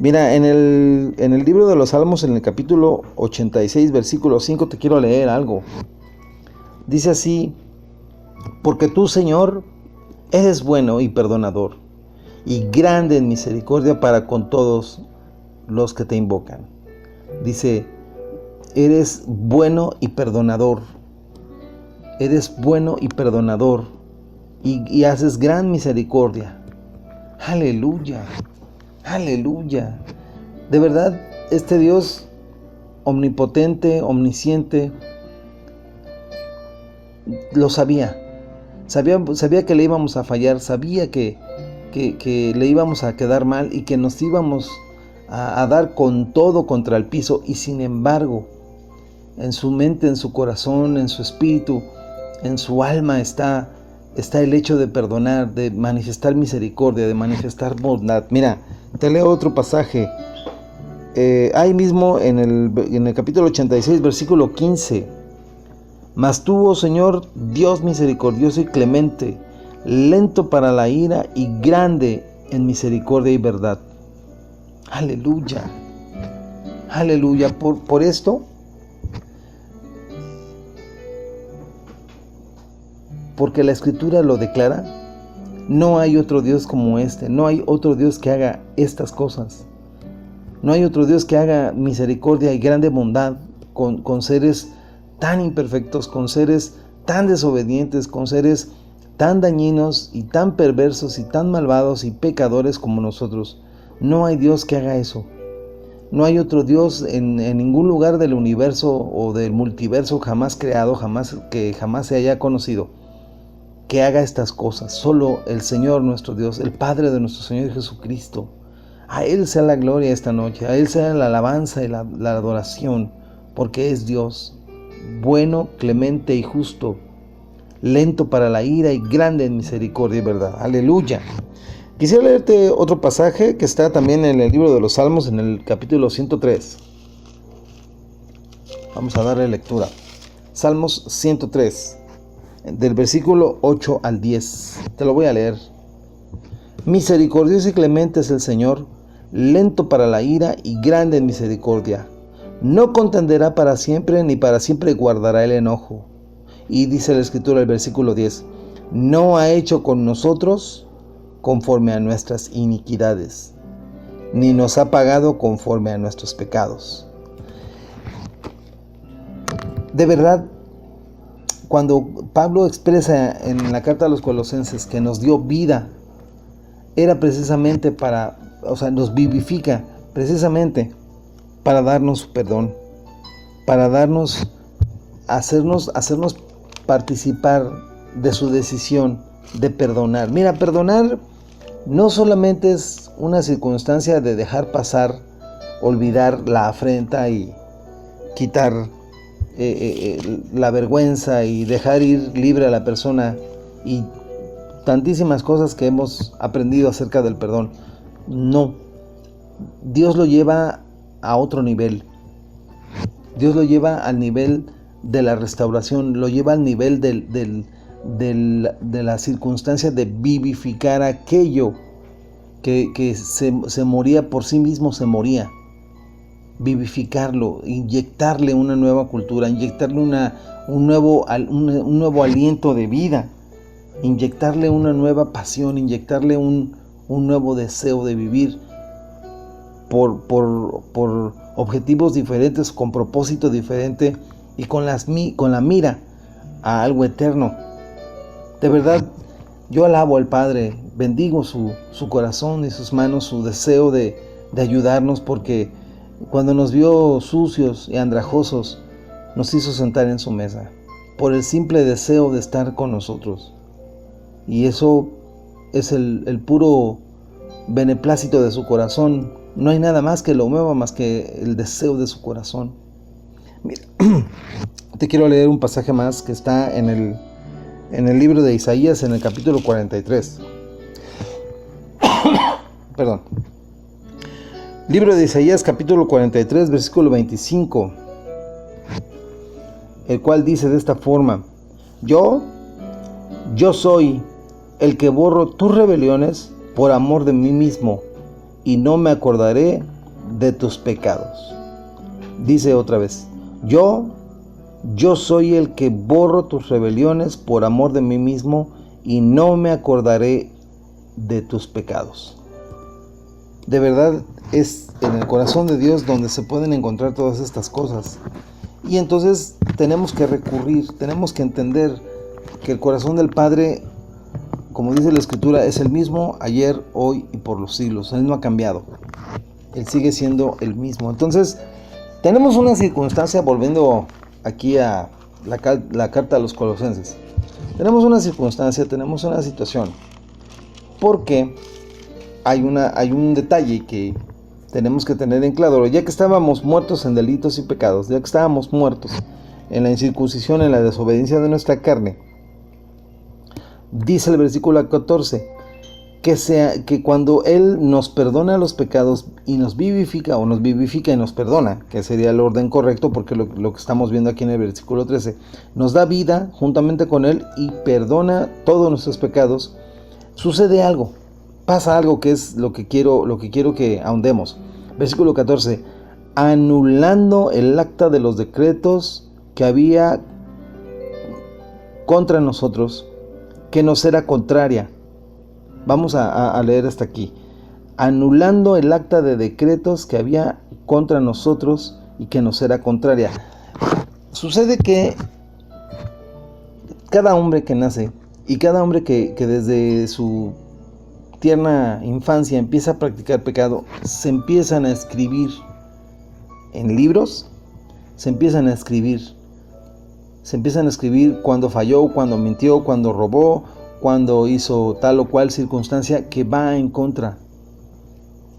Mira, en el libro de los Salmos, en el capítulo 86, versículo 5, te quiero leer algo. Dice así, porque tú, Señor, eres bueno y perdonador, y grande en misericordia para con todos los que te invocan. Dice, eres bueno y perdonador. Eres bueno y perdonador. Y haces gran misericordia. Aleluya. Aleluya. De verdad, este Dios omnipotente, omnisciente, lo sabía. Sabía que le íbamos a fallar. Sabía que le íbamos a quedar mal y que nos íbamos a dar con todo contra el piso, y sin embargo, en su mente, en su corazón, en su espíritu, en su alma está el hecho de perdonar, de manifestar misericordia, de manifestar bondad. Mira, te leo otro pasaje, ahí mismo en el capítulo 86, versículo 15. Mas tú, oh Señor, Dios misericordioso y clemente, lento para la ira y grande en misericordia y verdad. Aleluya. Aleluya. Por esto, porque la Escritura lo declara, No hay otro Dios como este, no hay otro Dios que haga estas cosas. No hay otro Dios que haga misericordia y grande bondad con seres tan imperfectos, con seres tan desobedientes, con seres tan dañinos y tan perversos y tan malvados y pecadores como nosotros. No hay Dios que haga eso. No hay otro Dios en ningún lugar del universo o del multiverso jamás creado, que jamás se haya conocido, que haga estas cosas. Solo el Señor nuestro Dios, el Padre de nuestro Señor Jesucristo. A Él sea la gloria esta noche, a Él sea la alabanza y la adoración, porque es Dios, bueno, clemente y justo, lento para la ira y grande en misericordia y verdad. Aleluya. Quisiera leerte otro pasaje que está también en el libro de los Salmos, en el capítulo 103. Vamos a darle lectura. Salmos 103, del versículo 8 al 10. Te lo voy a leer. Misericordioso y clemente es el Señor, lento para la ira y grande en misericordia. No contenderá para siempre, ni para siempre guardará el enojo. Y dice la Escritura, el versículo 10, no ha hecho con nosotros conforme a nuestras iniquidades, ni nos ha pagado conforme a nuestros pecados. De verdad, cuando Pablo expresa en la carta a los Colosenses que nos dio vida, era precisamente nos vivifica precisamente para darnos su perdón, para hacernos participar de su decisión de perdonar. Mira, perdonar no solamente es una circunstancia de dejar pasar, olvidar la afrenta y quitar la vergüenza y dejar ir libre a la persona y tantísimas cosas que hemos aprendido acerca del perdón. No, Dios lo lleva a otro nivel. Dios lo lleva al nivel de la restauración, lo lleva al nivel de la circunstancia de vivificar aquello que se moría por sí mismo, se moría. Vivificarlo, inyectarle una nueva cultura, inyectarle un nuevo aliento de vida, inyectarle una nueva pasión, inyectarle un nuevo deseo de vivir por objetivos diferentes, con propósito diferente y con la mira a algo eterno. De verdad, yo alabo al Padre, bendigo su corazón y sus manos, su deseo de ayudarnos, porque cuando nos vio sucios y andrajosos, nos hizo sentar en su mesa, por el simple deseo de estar con nosotros. Y eso es el puro beneplácito de su corazón. No hay nada más que lo mueva más que el deseo de su corazón. Mira, te quiero leer un pasaje más que está en el libro de Isaías, en el capítulo 43. Perdón. Libro de Isaías, capítulo 43, versículo 25, el cual dice de esta forma: Yo soy el que borro tus rebeliones por amor de mí mismo, y no me acordaré de tus pecados. Dice otra vez: Yo soy el que borro tus rebeliones por amor de mí mismo, y no me acordaré de tus pecados. De verdad, es en el corazón de Dios donde se pueden encontrar todas estas cosas. Y entonces tenemos que recurrir, tenemos que entender que el corazón del Padre, como dice la Escritura, es el mismo ayer, hoy y por los siglos. Él no ha cambiado. Él sigue siendo el mismo. Entonces, tenemos una circunstancia, volviendo aquí a la carta a los Colosenses. Tenemos una circunstancia, tenemos una situación. Porque hay un detalle que tenemos que tener en claro. Ya que estábamos muertos en delitos y pecados, ya que estábamos muertos en la incircuncisión, en la desobediencia de nuestra carne, dice el versículo 14, que cuando Él nos perdona los pecados y nos vivifica, o nos vivifica y nos perdona, que sería el orden correcto, porque lo que estamos viendo aquí en el versículo 13, nos da vida juntamente con Él y perdona todos nuestros pecados, sucede algo. Pasa algo que es lo que quiero que ahondemos. Versículo 14. Anulando el acta de los decretos que había contra nosotros, que nos era contraria, Vamos a leer hasta aquí. Anulando el acta de decretos que había contra nosotros y que nos era contraria. Sucede que cada hombre que nace y cada hombre que desde su tierna infancia empieza a practicar pecado, se empiezan a escribir en libros, se empiezan a escribir cuando falló, cuando mintió, cuando robó, cuando hizo tal o cual circunstancia que va en contra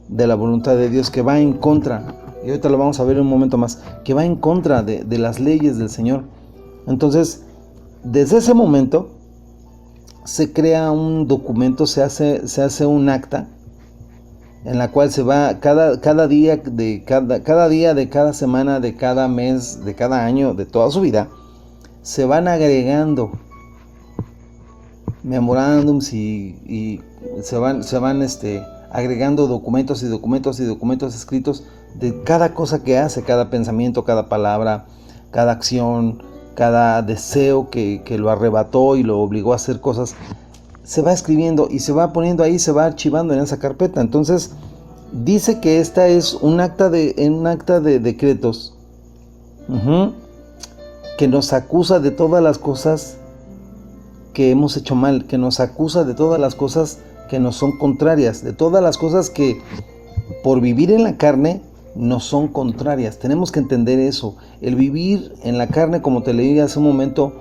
de la voluntad de Dios, que va en contra, y ahorita lo vamos a ver en un momento más, que va en contra de las leyes del Señor. Entonces, desde ese momento se crea un documento, se hace un acta en la cual se va cada día de cada semana, de cada mes, de cada año, de toda su vida, se van agregando memorándums y se van agregando documentos escritos de cada cosa que hace, cada pensamiento, cada palabra, cada acción, cada deseo que lo arrebató y lo obligó a hacer cosas. Se va escribiendo y se va poniendo ahí, se va archivando en esa carpeta. Entonces dice que esta es un acta de decretos que nos acusa de todas las cosas que hemos hecho mal, que nos acusa de todas las cosas que nos son contrarias, de todas las cosas que por vivir en la carne nos son contrarias. Tenemos que entender eso. El vivir en la carne, como te leí hace un momento,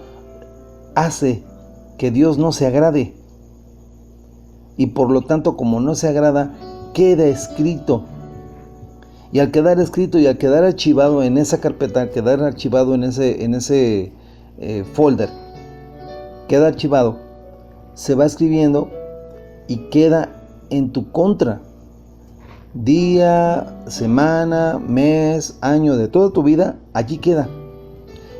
hace que Dios no se agrade. Y por lo tanto, como no se agrada, queda escrito. Y al quedar escrito y al quedar archivado en esa carpeta, al quedar archivado en ese folder, queda archivado, se va escribiendo y queda en tu contra. Día, semana, mes, año, de toda tu vida, allí queda.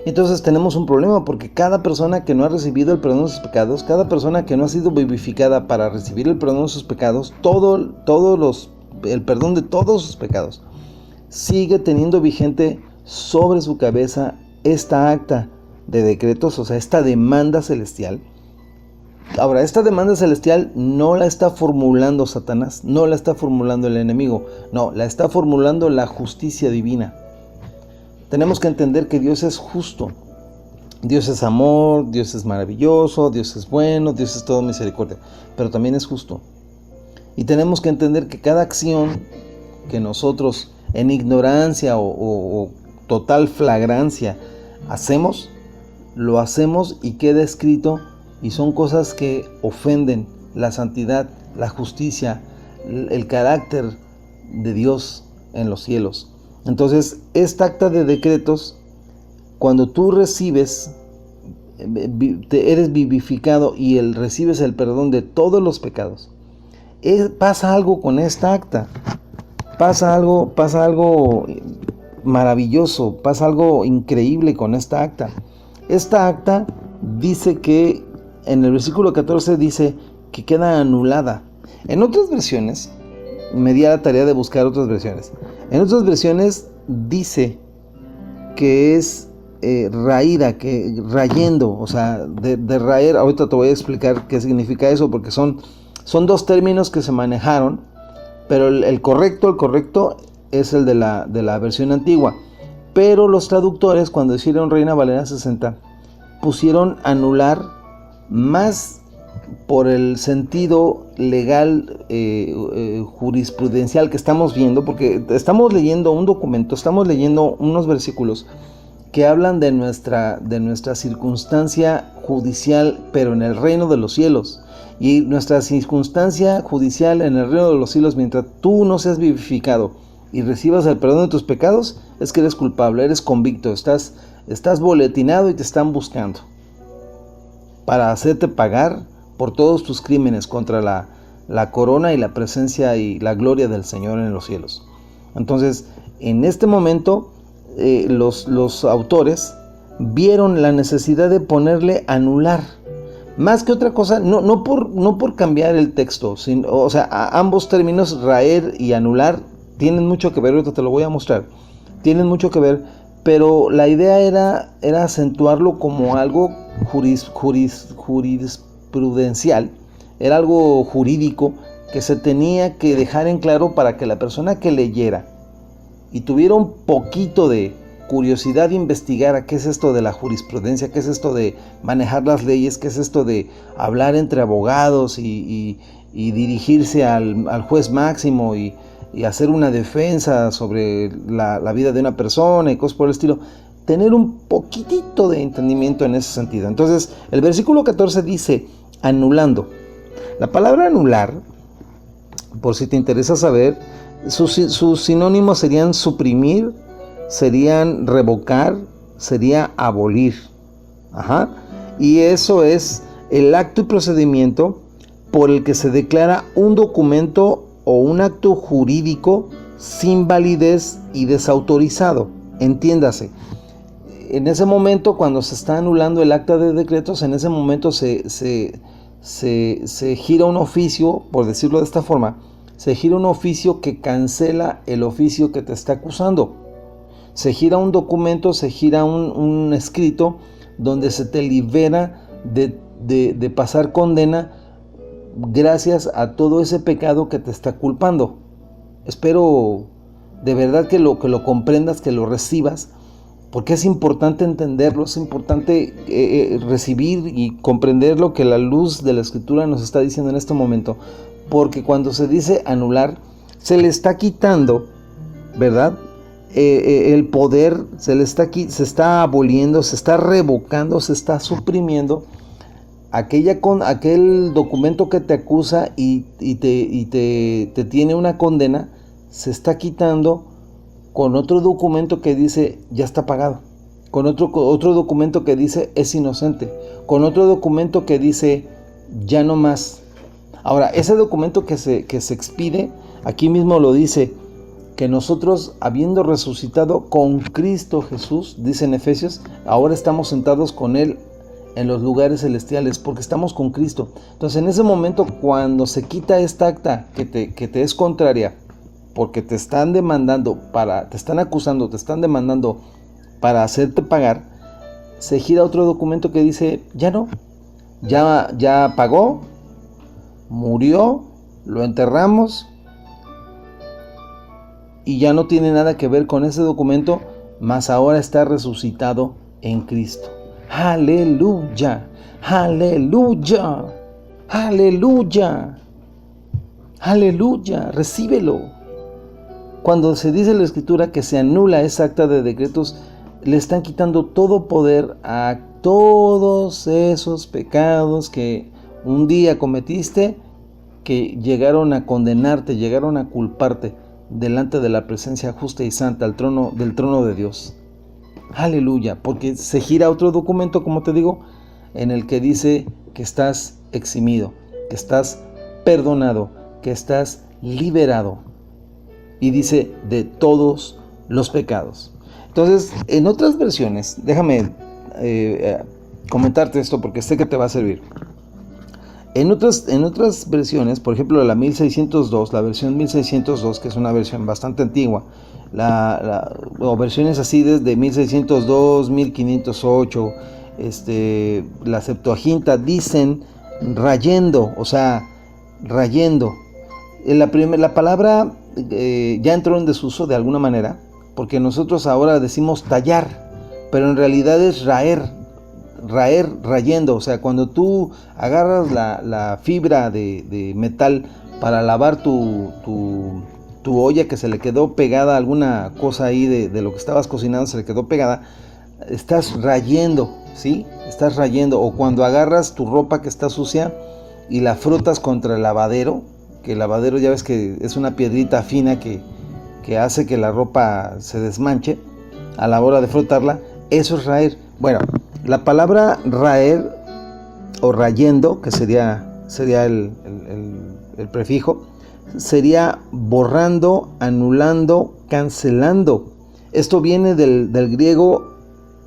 Entonces tenemos un problema porque cada persona que no ha recibido el perdón de sus pecados, cada persona que no ha sido vivificada para recibir el perdón de sus pecados, el perdón de todos sus pecados, sigue teniendo vigente sobre su cabeza esta acta de decretos, o sea, esta demanda celestial. Ahora, esta demanda celestial no la está formulando Satanás, no la está formulando el enemigo, no, la está formulando la justicia divina. Tenemos que entender que Dios es justo, Dios es amor, Dios es maravilloso, Dios es bueno, Dios es todo misericordia, pero también es justo. Y tenemos que entender que cada acción que nosotros en ignorancia o total flagrancia hacemos, lo hacemos y queda escrito, y son cosas que ofenden la santidad, la justicia, el carácter de Dios en los cielos. Entonces, esta acta de decretos, cuando tú recibes, eres vivificado y recibes el perdón de todos los pecados, pasa algo con esta acta, pasa algo maravilloso, pasa algo increíble con esta acta. Esta acta dice que, en el versículo 14 dice que queda anulada. En otras versiones, me di a la tarea de buscar otras versiones. En otras versiones dice que es raída, que rayendo, o sea, de raer. Ahorita te voy a explicar qué significa eso, porque son dos términos que se manejaron, pero el correcto es el de la versión antigua. Pero los traductores, cuando hicieron Reina Valera 60, pusieron anular más por el sentido legal, jurisprudencial que estamos viendo, porque estamos leyendo un documento, estamos leyendo unos versículos que hablan de nuestra circunstancia judicial, pero en el reino de los cielos. Y nuestra circunstancia judicial en el reino de los cielos, mientras tú no seas vivificado y recibas el perdón de tus pecados, es que eres culpable, eres convicto, estás boletinado y te están buscando para hacerte pagar por todos tus crímenes contra la corona y la presencia y la gloria del Señor en los cielos. Entonces, en este momento, los autores vieron la necesidad de ponerle anular. Más que otra cosa, no por cambiar el texto, o sea, ambos términos, raer y anular, tienen mucho que ver, ahorita te lo voy a mostrar, tienen mucho que ver, pero la idea era acentuarlo como algo jurisprudencial, era algo jurídico que se tenía que dejar en claro para que la persona que leyera y tuviera un poquito de curiosidad de investigar qué es esto de la jurisprudencia, qué es esto de manejar las leyes, qué es esto de hablar entre abogados y dirigirse al juez máximo y hacer una defensa sobre la vida de una persona y cosas por el estilo, tener un poquitito de entendimiento en ese sentido. Entonces, el versículo 14 dice, anulando. La palabra anular, por si te interesa saber, sus sinónimos serían suprimir, serían revocar, sería abolir. Y eso es el acto y procedimiento por el que se declara un documento o un acto jurídico sin validez y desautorizado. Entiéndase, en ese momento, cuando se está anulando el acta de decretos, en ese momento se gira un oficio, por decirlo de esta forma, se gira un oficio que cancela el oficio que te está acusando. Se gira un documento, se gira un escrito donde se te libera de pasar condena gracias a todo ese pecado que te está culpando. Espero de verdad que lo comprendas, que lo recibas, porque es importante entenderlo, es importante recibir y comprender lo que la luz de la Escritura nos está diciendo en este momento, porque cuando se dice anular, se le está quitando, ¿verdad? El poder, se está aboliendo, se está revocando, se está suprimiendo aquel documento que te acusa y te tiene una condena, se está quitando con otro documento que dice ya está pagado, con otro documento que dice es inocente, con otro documento que dice ya no más. Ahora, ese documento que se expide, aquí mismo lo dice, que nosotros, habiendo resucitado con Cristo Jesús, dice en Efesios, ahora estamos sentados con Él en los lugares celestiales, porque estamos con Cristo. Entonces, en ese momento, cuando se quita esta acta que te es contraria, porque te están demandando, te están acusando, te están demandando para hacerte pagar, se gira otro documento que dice, ya no, ya pagó, murió, lo enterramos, y ya no tiene nada que ver con ese documento, mas ahora está resucitado en Cristo. ¡Aleluya! ¡Aleluya! ¡Aleluya! ¡Aleluya! Recíbelo. Cuando se dice en la Escritura que se anula esa acta de decretos, le están quitando todo poder a todos esos pecados que un día cometiste, que llegaron a condenarte, llegaron a culparte delante de la presencia justa y santa, del trono de Dios. Aleluya, porque se gira otro documento, como te digo, en el que dice que estás eximido, que estás perdonado, que estás liberado. Y dice de todos los pecados. Entonces, en otras versiones, déjame comentarte esto porque sé que te va a servir. En otras versiones, por ejemplo la 1602, la versión 1602, que es una versión bastante antigua, o versiones así desde 1602, 1508, la Septuaginta, dicen rayendo, o sea, rayendo. La palabra ya entró en desuso de alguna manera, porque nosotros ahora decimos tallar, pero en realidad es rayendo. O sea, cuando tú agarras la fibra de metal para lavar tu olla, que se le quedó pegada alguna cosa ahí de lo que estabas cocinando, se le quedó pegada, estás rayendo, ¿sí? Estás rayendo. O cuando agarras tu ropa que está sucia y la frotas contra el lavadero, que el lavadero ya ves que es una piedrita fina que hace que la ropa se desmanche a la hora de frotarla, eso es raer. Bueno, la palabra raer o rayendo, que sería el prefijo, sería borrando, anulando, cancelando. Esto viene del griego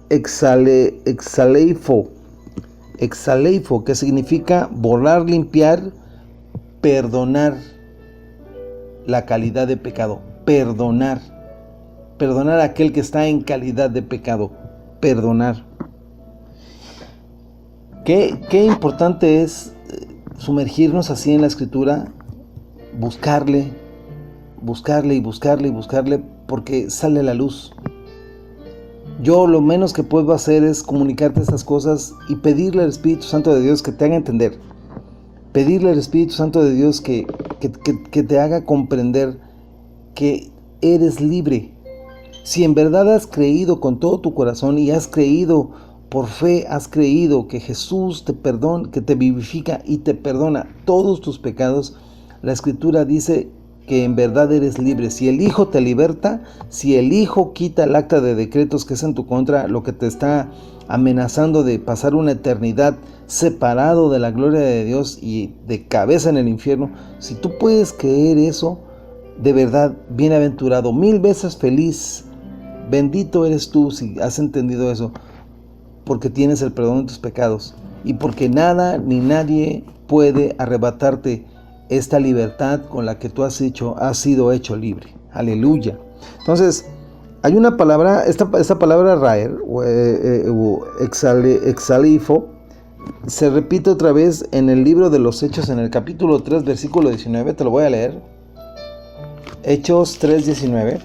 exaleifo, que significa borrar, limpiar, perdonar la calidad de pecado. Perdonar a aquel que está en calidad de pecado. Perdonar. Qué importante es sumergirnos así en la Escritura, buscarle, porque sale la luz. Yo lo menos que puedo hacer es comunicarte estas cosas y pedirle al Espíritu Santo de Dios que te haga entender. Pedirle al Espíritu Santo de Dios que te haga comprender que eres libre. Si en verdad has creído con todo tu corazón y has creído por fe, has creído que Jesús te perdona, que te vivifica y te perdona todos tus pecados, la Escritura dice que en verdad eres libre. Si el Hijo te liberta, si el Hijo quita el acta de decretos que es en tu contra, lo que te está amenazando de pasar una eternidad separado de la gloria de Dios y de cabeza en el infierno, si tú puedes creer eso, de verdad, bienaventurado, 1000 veces feliz, bendito eres tú si has entendido eso, porque tienes el perdón de tus pecados y porque nada ni nadie puede arrebatarte esta libertad con la que tú has sido hecho libre. Aleluya. Entonces, hay una palabra, esta palabra raer, o exalifo, se repite otra vez en el libro de los Hechos, en el capítulo 3, versículo 19, te lo voy a leer. Hechos 3:19,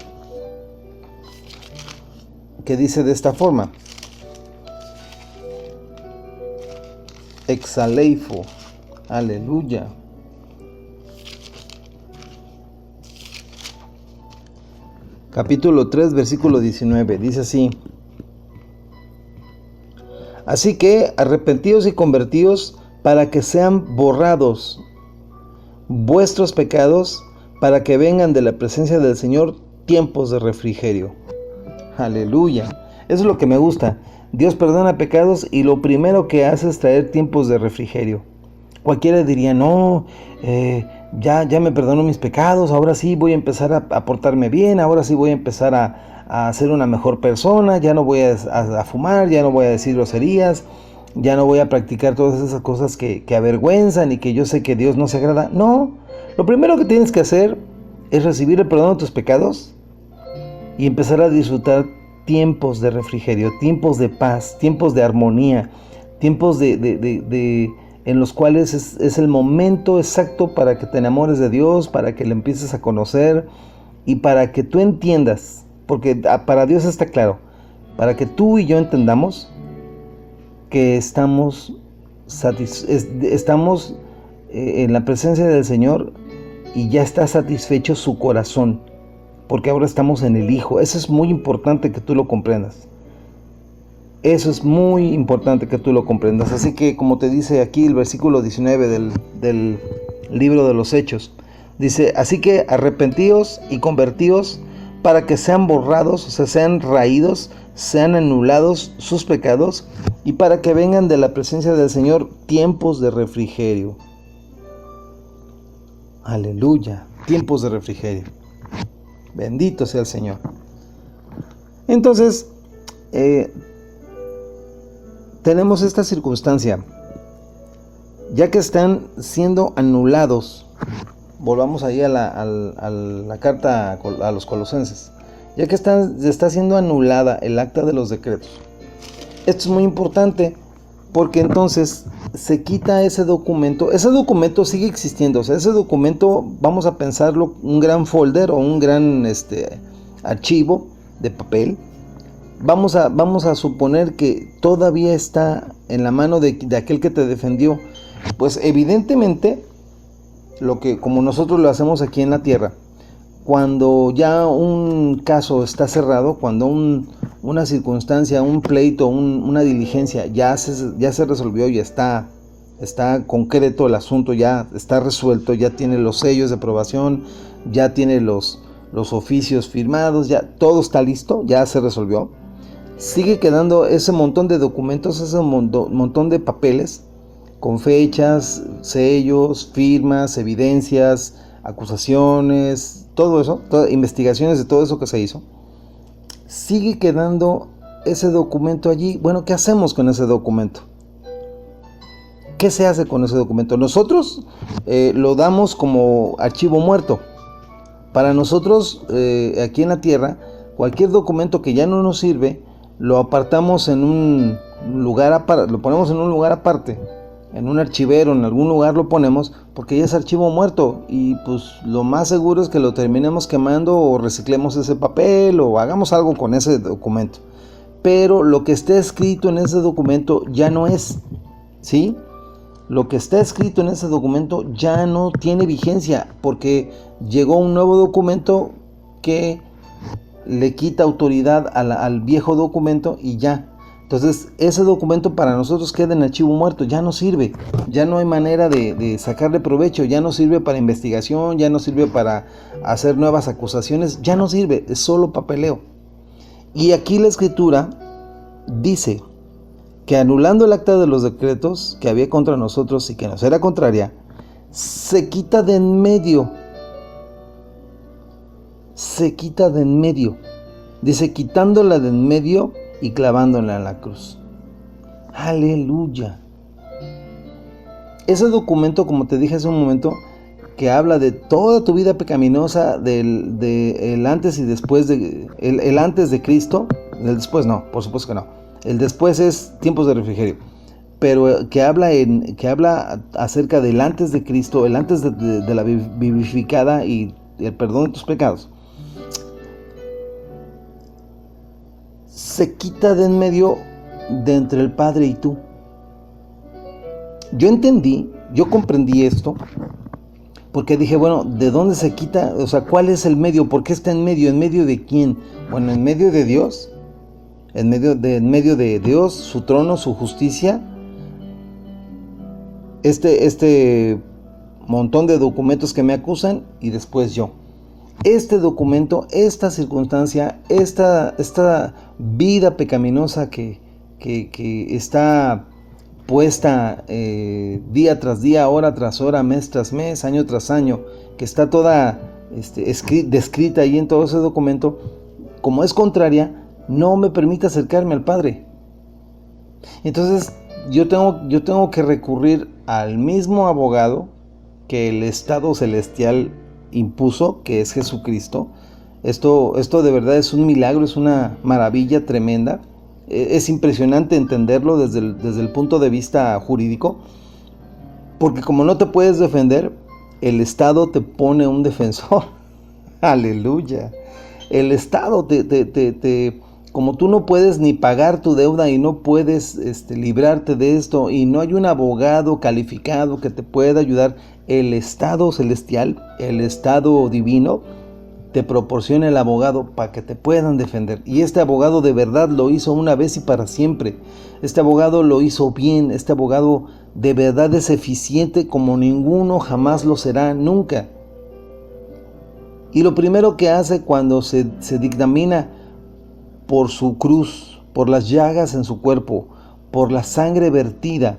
que dice de esta forma: exaleifo, aleluya. Capítulo 3, versículo 19, dice así: así que arrepentíos y convertíos para que sean borrados vuestros pecados, para que vengan de la presencia del Señor tiempos de refrigerio. Aleluya. Eso es lo que me gusta. Dios perdona pecados y lo primero que hace es traer tiempos de refrigerio. Cualquiera diría, no, ya me perdonó mis pecados, ahora sí voy a empezar a portarme bien, ahora sí voy a empezar a ser una mejor persona, ya no voy a fumar, ya no voy a decir groserías, ya no voy a practicar todas esas cosas que avergüenzan y que yo sé que Dios no se agrada. No, lo primero que tienes que hacer es recibir el perdón de tus pecados y empezar a disfrutar tiempos de refrigerio, tiempos de paz, tiempos de armonía, tiempos en los cuales es el momento exacto para que te enamores de Dios, para que le empieces a conocer y para que tú entiendas, porque para Dios está claro, para que tú y yo entendamos que estamos en la presencia del Señor y ya está satisfecho su corazón, porque ahora estamos en el Hijo. Eso es muy importante que tú lo comprendas. Eso es muy importante que tú lo comprendas. Así que, como te dice aquí el versículo 19 del libro de los Hechos, dice: así que arrepentíos y convertíos para que sean borrados, o sea, sean raídos, sean anulados sus pecados y para que vengan de la presencia del Señor tiempos de refrigerio. Aleluya, tiempos de refrigerio. Bendito sea el Señor. Entonces, tenemos esta circunstancia, ya que están siendo anulados. Volvamos ahí a la carta a los Colosenses. Ya que está siendo anulada el acta de los decretos. Esto es muy importante porque entonces se quita ese documento. Ese documento sigue existiendo. O sea, ese documento, vamos a pensarlo, un gran folder o un gran archivo de papel. Vamos a suponer que todavía está en la mano de aquel que te defendió. Pues evidentemente, como nosotros lo hacemos aquí en la tierra, cuando ya un caso está cerrado, cuando una circunstancia, un pleito, una diligencia ya se resolvió, ya está concreto el asunto, ya está resuelto, ya tiene los sellos de aprobación, ya tiene los oficios firmados, ya todo está listo, ya se resolvió. Sigue quedando ese montón de documentos, ese montón de papeles con fechas, sellos, firmas, evidencias, acusaciones, todo eso, investigaciones de todo eso que se hizo. Sigue quedando ese documento allí. Bueno, ¿qué hacemos con ese documento? ¿Qué se hace con ese documento? Nosotros lo damos como archivo muerto. Para nosotros, aquí en la tierra, cualquier documento que ya no nos sirve, lo apartamos en un lugar aparte, lo ponemos en un lugar aparte, en un archivero, en algún lugar lo ponemos, porque ya es archivo muerto y pues lo más seguro es que lo terminemos quemando o reciclemos ese papel o hagamos algo con ese documento. Pero lo que esté escrito en ese documento ya no es, ¿sí? Lo que está escrito en ese documento ya no tiene vigencia porque llegó un nuevo documento que le quita autoridad al viejo documento y ya. Entonces ese documento para nosotros queda en archivo muerto, ya no sirve, ya no hay manera de sacarle provecho, ya no sirve para investigación, ya no sirve para hacer nuevas acusaciones, ya no sirve, es solo papeleo. Y aquí la escritura dice que anulando el acta de los decretos que había contra nosotros y que nos era contraria, se quita de en medio. Se quita de en medio. Dice, quitándola de en medio y clavándola en la cruz. Aleluya. Ese documento, como te dije hace un momento, que habla de toda tu vida pecaminosa, el antes y después el antes de Cristo, el después no, por supuesto que no. El después es tiempos de refrigerio, pero que habla acerca del antes de Cristo, el antes de la vivificada y el perdón de tus pecados. Se quita de en medio de entre el Padre y tú. Yo comprendí esto, porque dije, bueno, ¿de dónde se quita? O sea, ¿cuál es el medio? ¿Por qué está en medio? ¿En medio de quién? Bueno, en medio de Dios, en medio de Dios, su trono, su justicia, este montón de documentos que me acusan y después yo. Este documento, esta circunstancia, esta vida pecaminosa que está puesta día tras día, hora tras hora, mes tras mes, año tras año, que está toda descrita ahí en todo ese documento, como es contraria, no me permite acercarme al Padre. Entonces yo tengo que recurrir al mismo abogado que el estado celestial impuso, que es Jesucristo. Esto de verdad es un milagro, es una maravilla tremenda. Es impresionante entenderlo desde el punto de vista jurídico, porque como no te puedes defender, el Estado te pone un defensor. Aleluya. El Estado como tú no puedes ni pagar tu deuda y no puedes librarte de esto y no hay un abogado calificado que te pueda ayudar, el Estado celestial, el Estado divino, te proporciona el abogado para que te puedan defender. Y este abogado de verdad lo hizo una vez y para siempre. Este abogado lo hizo bien. Este abogado de verdad es eficiente como ninguno jamás lo será nunca. Y lo primero que hace cuando se dictamina por su cruz, por las llagas en su cuerpo, por la sangre vertida,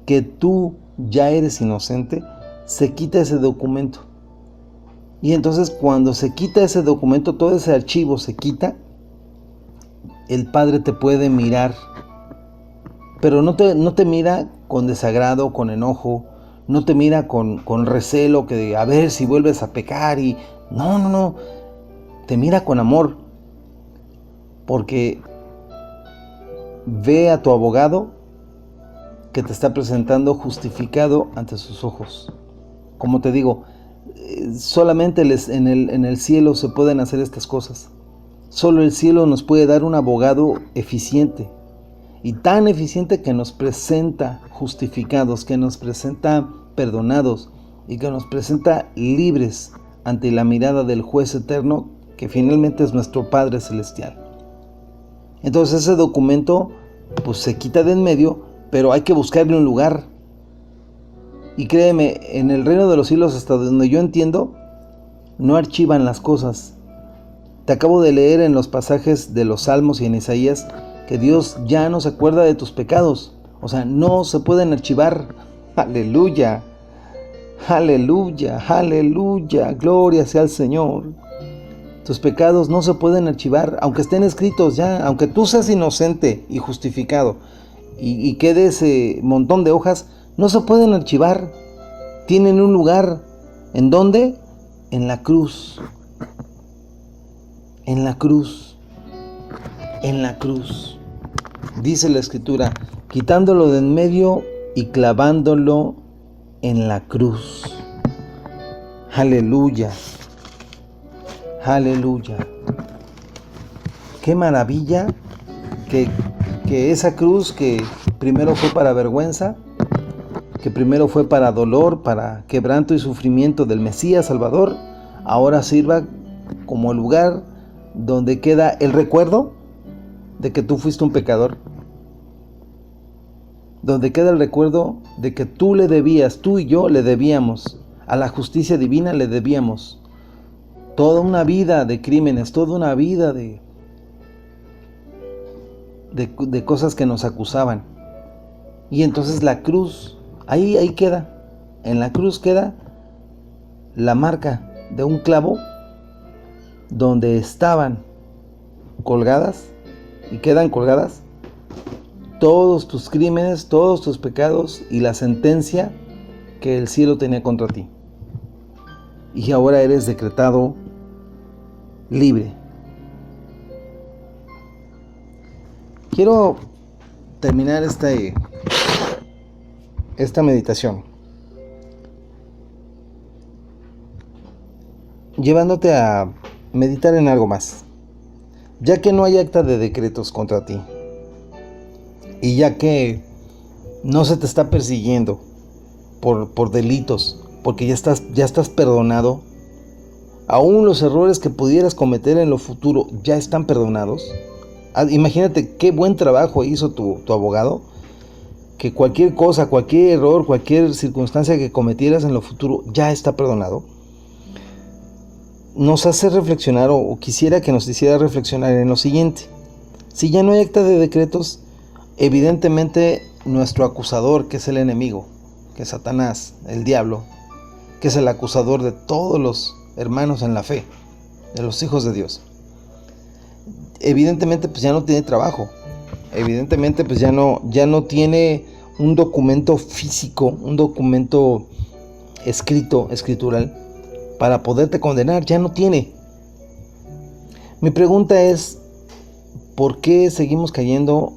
que tú ya eres inocente, se quita ese documento. Y entonces cuando se quita ese documento, todo ese archivo se quita, el Padre te puede mirar, pero no te mira con desagrado, con enojo, no te mira con recelo, que a ver si vuelves a pecar y no, te mira con amor, porque ve a tu abogado que te está presentando justificado ante sus ojos. Como te digo, solamente en el cielo se pueden hacer estas cosas. Solo el cielo nos puede dar un abogado eficiente, y tan eficiente que nos presenta justificados, que nos presenta perdonados y que nos presenta libres ante la mirada del juez eterno, que finalmente es nuestro Padre Celestial. Entonces ese documento pues se quita de en medio, pero hay que buscarle un lugar. Y créeme, en el reino de los cielos, hasta donde yo entiendo, no archivan las cosas. Te acabo de leer en los pasajes de los Salmos y en Isaías que Dios ya no se acuerda de tus pecados. O sea, no se pueden archivar. Aleluya, aleluya, aleluya, gloria sea al Señor. Tus pecados no se pueden archivar, aunque estén escritos ya, aunque tú seas inocente y justificado y quede ese montón de hojas, no se pueden archivar. Tienen un lugar. ¿En dónde? En la cruz. En la cruz. En la cruz. Dice la Escritura, quitándolo de en medio y clavándolo en la cruz. Aleluya, aleluya. Qué maravilla que esa cruz que primero fue para vergüenza, que primero fue para dolor, para quebranto y sufrimiento del Mesías Salvador, ahora sirva como lugar donde queda el recuerdo de que tú fuiste un pecador, donde queda el recuerdo de que tú y yo le debíamos, a la justicia divina le debíamos toda una vida de crímenes, toda una vida de cosas que nos acusaban. Y entonces la cruz, ahí queda, en la cruz queda la marca de un clavo donde estaban colgadas y quedan colgadas todos tus crímenes, todos tus pecados y la sentencia que el cielo tenía contra ti. Y ahora eres decretado libre. Quiero terminar esta meditación llevándote a meditar en algo más. Ya que no hay acta de decretos contra ti, y ya que no se te está persiguiendo por delitos, porque ya estás perdonado, aún los errores que pudieras cometer en lo futuro ya están perdonados. Imagínate qué buen trabajo hizo tu abogado, que cualquier cosa, cualquier error, cualquier circunstancia que cometieras en lo futuro ya está perdonado. Nos hace reflexionar, o quisiera que nos hiciera reflexionar en lo siguiente. Si ya no hay acta de decretos, evidentemente nuestro acusador, que es el enemigo, que es Satanás, el diablo, que es el acusador de todos los hermanos en la fe, de los hijos de Dios, evidentemente pues ya no tiene trabajo. Evidentemente pues ya no tiene un documento físico, un documento escritural para poderte condenar. Ya no tiene. Mi pregunta es, ¿por qué seguimos cayendo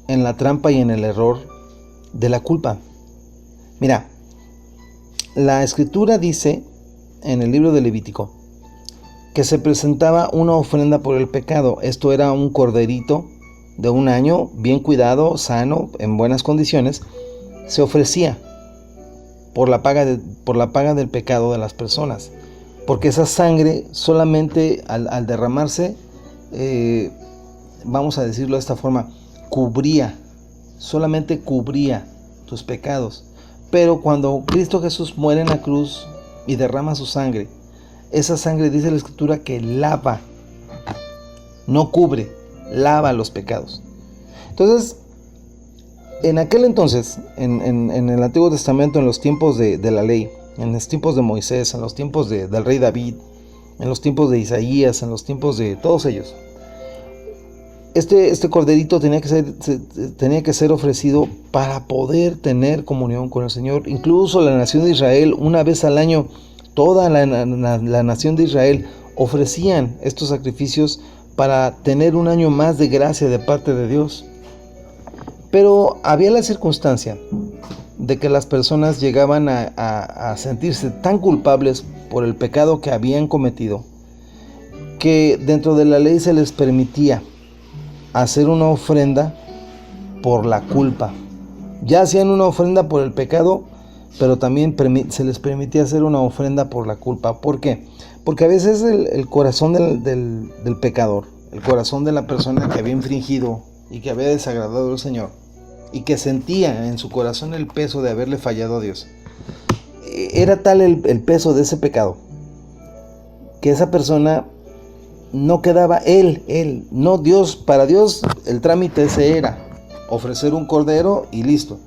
en la trampa y en el error de la culpa? Mira, la escritura dice en el libro de Levítico que se presentaba una ofrenda por el pecado. Esto era un corderito de 1 año, bien cuidado, sano, en buenas condiciones. Se ofrecía por la paga del pecado de las personas, porque esa sangre solamente al derramarse, vamos a decirlo de esta forma, solamente cubría tus pecados. Pero cuando Cristo Jesús muere en la cruz y derrama su sangre, esa sangre, dice la escritura, que lava, no cubre, lava los pecados. Entonces, en aquel entonces, en el Antiguo Testamento, en los tiempos de la ley, en los tiempos de Moisés, en los tiempos del rey David, en los tiempos de Isaías, en los tiempos de todos ellos, este corderito tenía que ser ofrecido para poder tener comunión con el Señor. Incluso la nación de Israel, una vez al año, toda la nación de Israel ofrecían estos sacrificios para tener un año más de gracia de parte de Dios. Pero había la circunstancia de que las personas llegaban a sentirse tan culpables por el pecado que habían cometido, que dentro de la ley se les permitía hacer una ofrenda por la culpa. Ya hacían una ofrenda por el pecado, pero también se les permitía hacer una ofrenda por la culpa. ¿Por qué? Porque a veces el corazón del pecador, el corazón de la persona que había infringido y que había desagradado al Señor, y que sentía en su corazón el peso de haberle fallado a Dios, era tal el peso de ese pecado, que esa persona no quedaba no Dios. Para Dios el trámite ese era ofrecer un cordero y listo.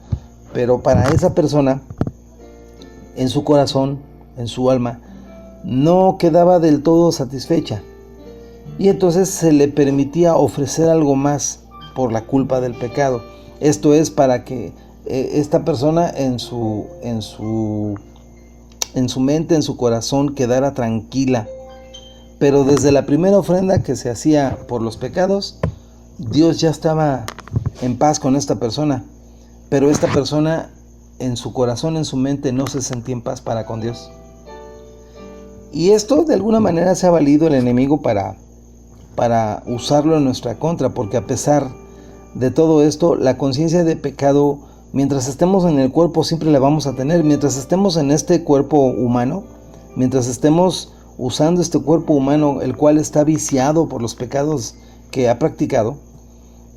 Pero para esa persona, en su corazón, en su alma, no quedaba del todo satisfecha. Y entonces se le permitía ofrecer algo más por la culpa del pecado. Esto es para que esta persona en su mente, en su corazón, quedara tranquila. Pero desde la primera ofrenda que se hacía por los pecados, Dios ya estaba en paz con esta persona. Pero esta persona en su corazón, en su mente, no se sentía en paz para con Dios. Y esto de alguna manera se ha valido el enemigo para usarlo en nuestra contra, porque a pesar de todo esto, la conciencia de pecado, mientras estemos en el cuerpo, siempre la vamos a tener. Mientras estemos en este cuerpo humano, mientras estemos usando este cuerpo humano, el cual está viciado por los pecados que ha practicado,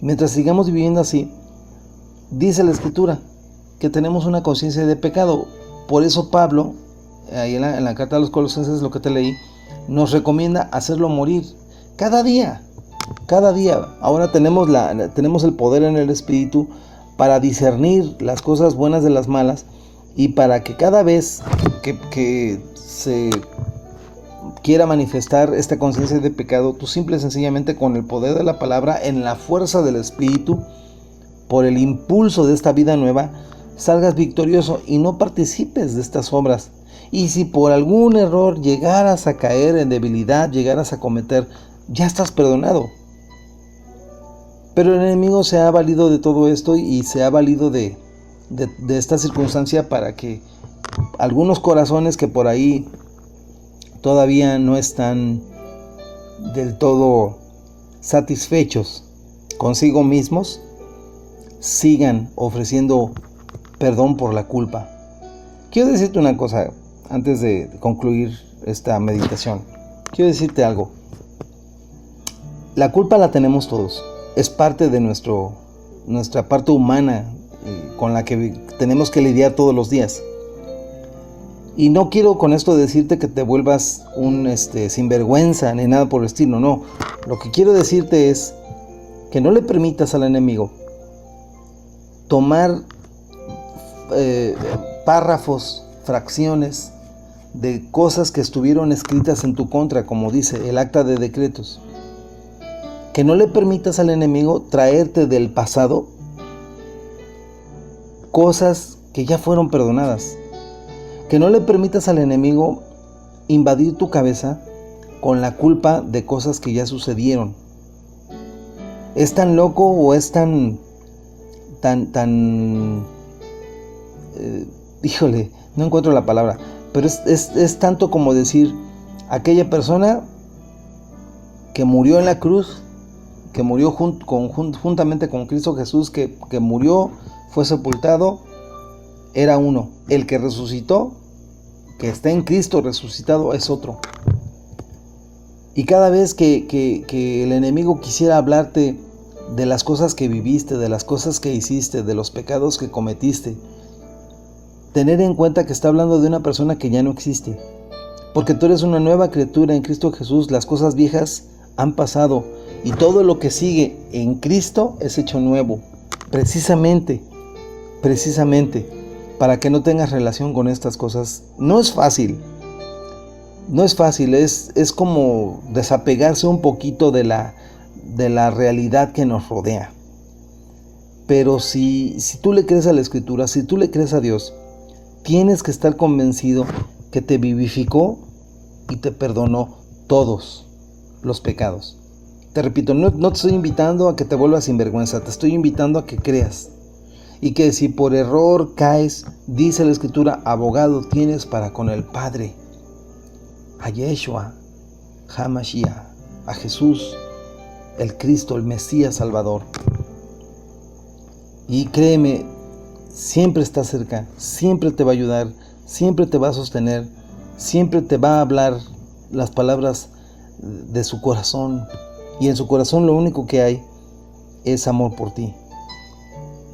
mientras sigamos viviendo así, dice la Escritura que tenemos una conciencia de pecado. Por eso Pablo, ahí en la carta a los Colosenses, lo que te leí, nos recomienda hacerlo morir cada día. Cada día. Ahora tenemos el poder en el Espíritu para discernir las cosas buenas de las malas, y para que cada vez que se quiera manifestar esta conciencia de pecado, tú simple y sencillamente, con el poder de la palabra, en la fuerza del Espíritu, por el impulso de esta vida nueva, salgas victorioso y no participes de estas obras. Y si por algún error llegaras a caer en debilidad, llegaras a cometer, ya estás perdonado. Pero el enemigo se ha valido de todo esto y se ha valido de esta circunstancia para que algunos corazones que por ahí todavía no están del todo satisfechos consigo mismos, sigan ofreciendo perdón por la culpa. Quiero decirte una cosa antes de concluir esta meditación. Quiero decirte algo. La culpa la tenemos todos. Es parte de nuestra parte humana con la que tenemos que lidiar todos los días. Y no quiero con esto decirte que te vuelvas un sinvergüenza ni nada por el estilo, no. Lo que quiero decirte es que no le permitas al enemigo tomar párrafos, fracciones de cosas que estuvieron escritas en tu contra, como dice el acta de decretos. Que no le permitas al enemigo traerte del pasado cosas que ya fueron perdonadas. Que no le permitas al enemigo invadir tu cabeza con la culpa de cosas que ya sucedieron. Es tan loco o es híjole, no encuentro la palabra, pero es tanto como decir, aquella persona que murió en la cruz, que murió juntamente con Cristo Jesús, que murió, fue sepultado, era uno. El que resucitó, que está en Cristo resucitado, es otro. Y cada vez que el enemigo quisiera hablarte de las cosas que viviste, de las cosas que hiciste, de los pecados que cometiste, tener en cuenta que está hablando de una persona que ya no existe. Porque tú eres una nueva criatura en Cristo Jesús. Las cosas viejas han pasado y todo lo que sigue en Cristo es hecho nuevo. Precisamente, para que no tengas relación con estas cosas. No es fácil, es como desapegarse un poquito de la realidad que nos rodea. Pero si tú le crees a la Escritura, si tú le crees a Dios, tienes que estar convencido que te vivificó y te perdonó todos los pecados. Te repito, no te estoy invitando a que te vuelvas sinvergüenza, te estoy invitando a que creas. Y que si por error caes, dice la Escritura, abogado tienes para con el Padre, a Yeshua HaMashiach, a Jesús, el Cristo, el Mesías Salvador. Y créeme, siempre está cerca, siempre te va a ayudar, siempre te va a sostener, siempre te va a hablar las palabras de su corazón. Y en su corazón lo único que hay es amor por ti.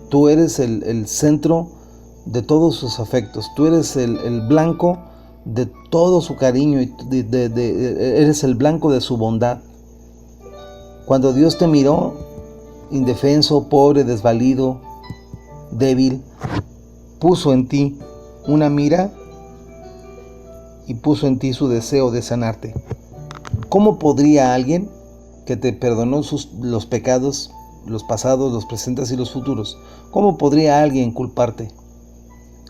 Tú eres el centro de todos sus afectos. Tú eres el blanco de todo su cariño y eres el blanco de su bondad. Cuando Dios te miró, indefenso, pobre, desvalido, débil, puso en ti una mira y puso en ti su deseo de sanarte. ¿Cómo podría alguien que te perdonó los pecados, los pasados, los presentes y los futuros, cómo podría alguien culparte?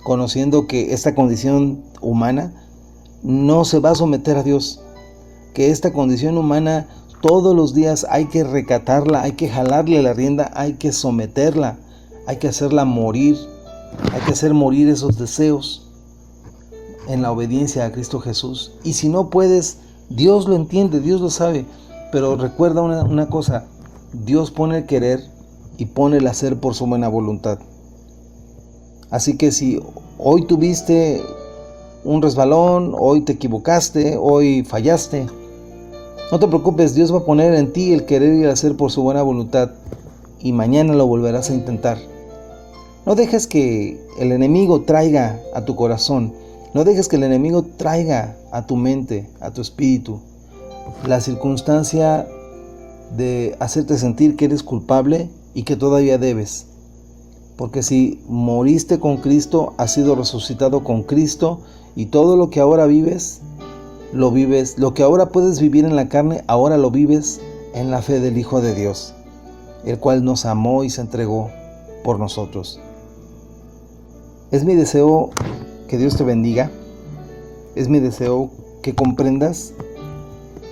Conociendo que esta condición humana no se va a someter a Dios, que esta condición humana todos los días hay que recatarla, hay que jalarle la rienda, hay que someterla, hay que hacerla morir Hay que hacer morir esos deseos en la obediencia a Cristo Jesús. Y si no puedes, Dios lo entiende, Dios lo sabe. Pero recuerda una cosa, Dios pone el querer y pone el hacer por su buena voluntad. Así que si hoy tuviste un resbalón, hoy te equivocaste, hoy fallaste, no te preocupes, Dios va a poner en ti el querer y el hacer por su buena voluntad y mañana lo volverás a intentar. No dejes que el enemigo traiga a tu corazón, no dejes que el enemigo traiga a tu mente, a tu espíritu, la circunstancia de hacerte sentir que eres culpable y que todavía debes. Porque si moriste con Cristo, has sido resucitado con Cristo y todo lo que ahora vives, lo vives, lo que ahora puedes vivir en la carne, ahora lo vives en la fe del Hijo de Dios, el cual nos amó y se entregó por nosotros. Es mi deseo que Dios te bendiga, es mi deseo que comprendas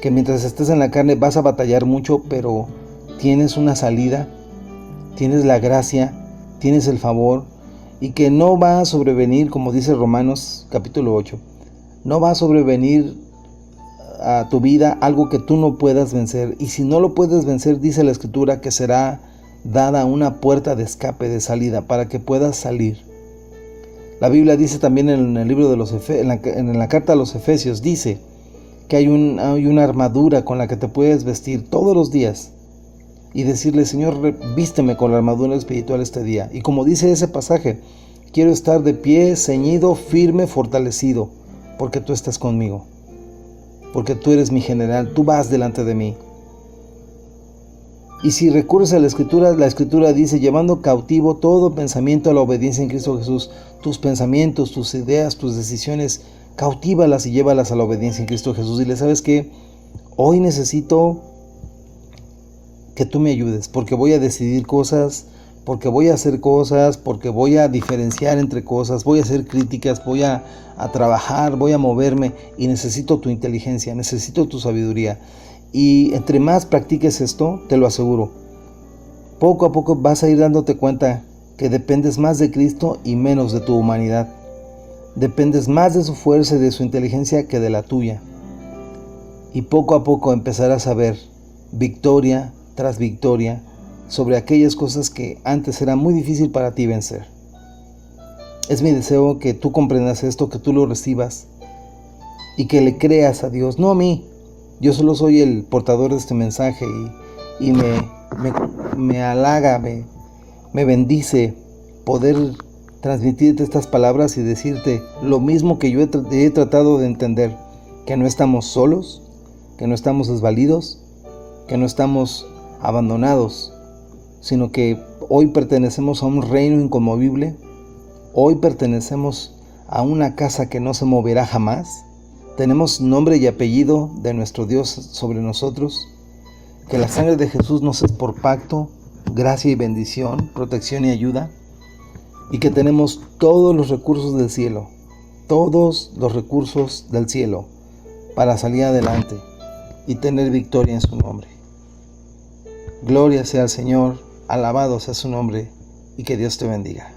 que mientras estés en la carne vas a batallar mucho, pero tienes una salida, tienes la gracia, tienes el favor, y que no va a sobrevenir, como dice Romanos capítulo 8, no va a sobrevenir a tu vida algo que tú no puedas vencer. Y si no lo puedes vencer, dice la Escritura que será dada una puerta de escape, de salida, para que puedas salir. La Biblia dice también en el libro de en la carta a los Efesios, dice que hay una armadura con la que te puedes vestir todos los días y decirle: Señor, vísteme con la armadura espiritual este día. Y como dice ese pasaje, quiero estar de pie, ceñido, firme, fortalecido, porque tú estás conmigo, porque tú eres mi general, tú vas delante de mí. Y si recurres a la Escritura dice: llevando cautivo todo pensamiento a la obediencia en Cristo Jesús. Tus pensamientos, tus ideas, tus decisiones, cautívalas y llévalas a la obediencia en Cristo Jesús. Y le sabes que hoy necesito que tú me ayudes, porque voy a decidir cosas, porque voy a hacer cosas, porque voy a diferenciar entre cosas, voy a hacer críticas, voy a trabajar, voy a moverme, y necesito tu inteligencia, necesito tu sabiduría. Y entre más practiques esto, te lo aseguro, poco a poco vas a ir dándote cuenta que dependes más de Cristo y menos de tu humanidad. Dependes más de su fuerza y de su inteligencia que de la tuya. Y poco a poco empezarás a ver victoria tras victoria sobre aquellas cosas que antes era muy difícil para ti vencer. Es mi deseo que tú comprendas esto, que tú lo recibas y que le creas a Dios, no a mí. Yo solo soy el portador de este mensaje y me halaga, me bendice poder transmitirte estas palabras y decirte lo mismo que yo he tratado de entender, que no estamos solos, que no estamos desvalidos, que no estamos abandonados, sino que hoy pertenecemos a un reino inconmovible, hoy pertenecemos a una casa que no se moverá jamás, tenemos nombre y apellido de nuestro Dios sobre nosotros, que la sangre de Jesús nos es por pacto, gracia y bendición, protección y ayuda, y que tenemos todos los recursos del cielo, para salir adelante y tener victoria en su nombre. Gloria sea al Señor, alabado sea su nombre, y que Dios te bendiga.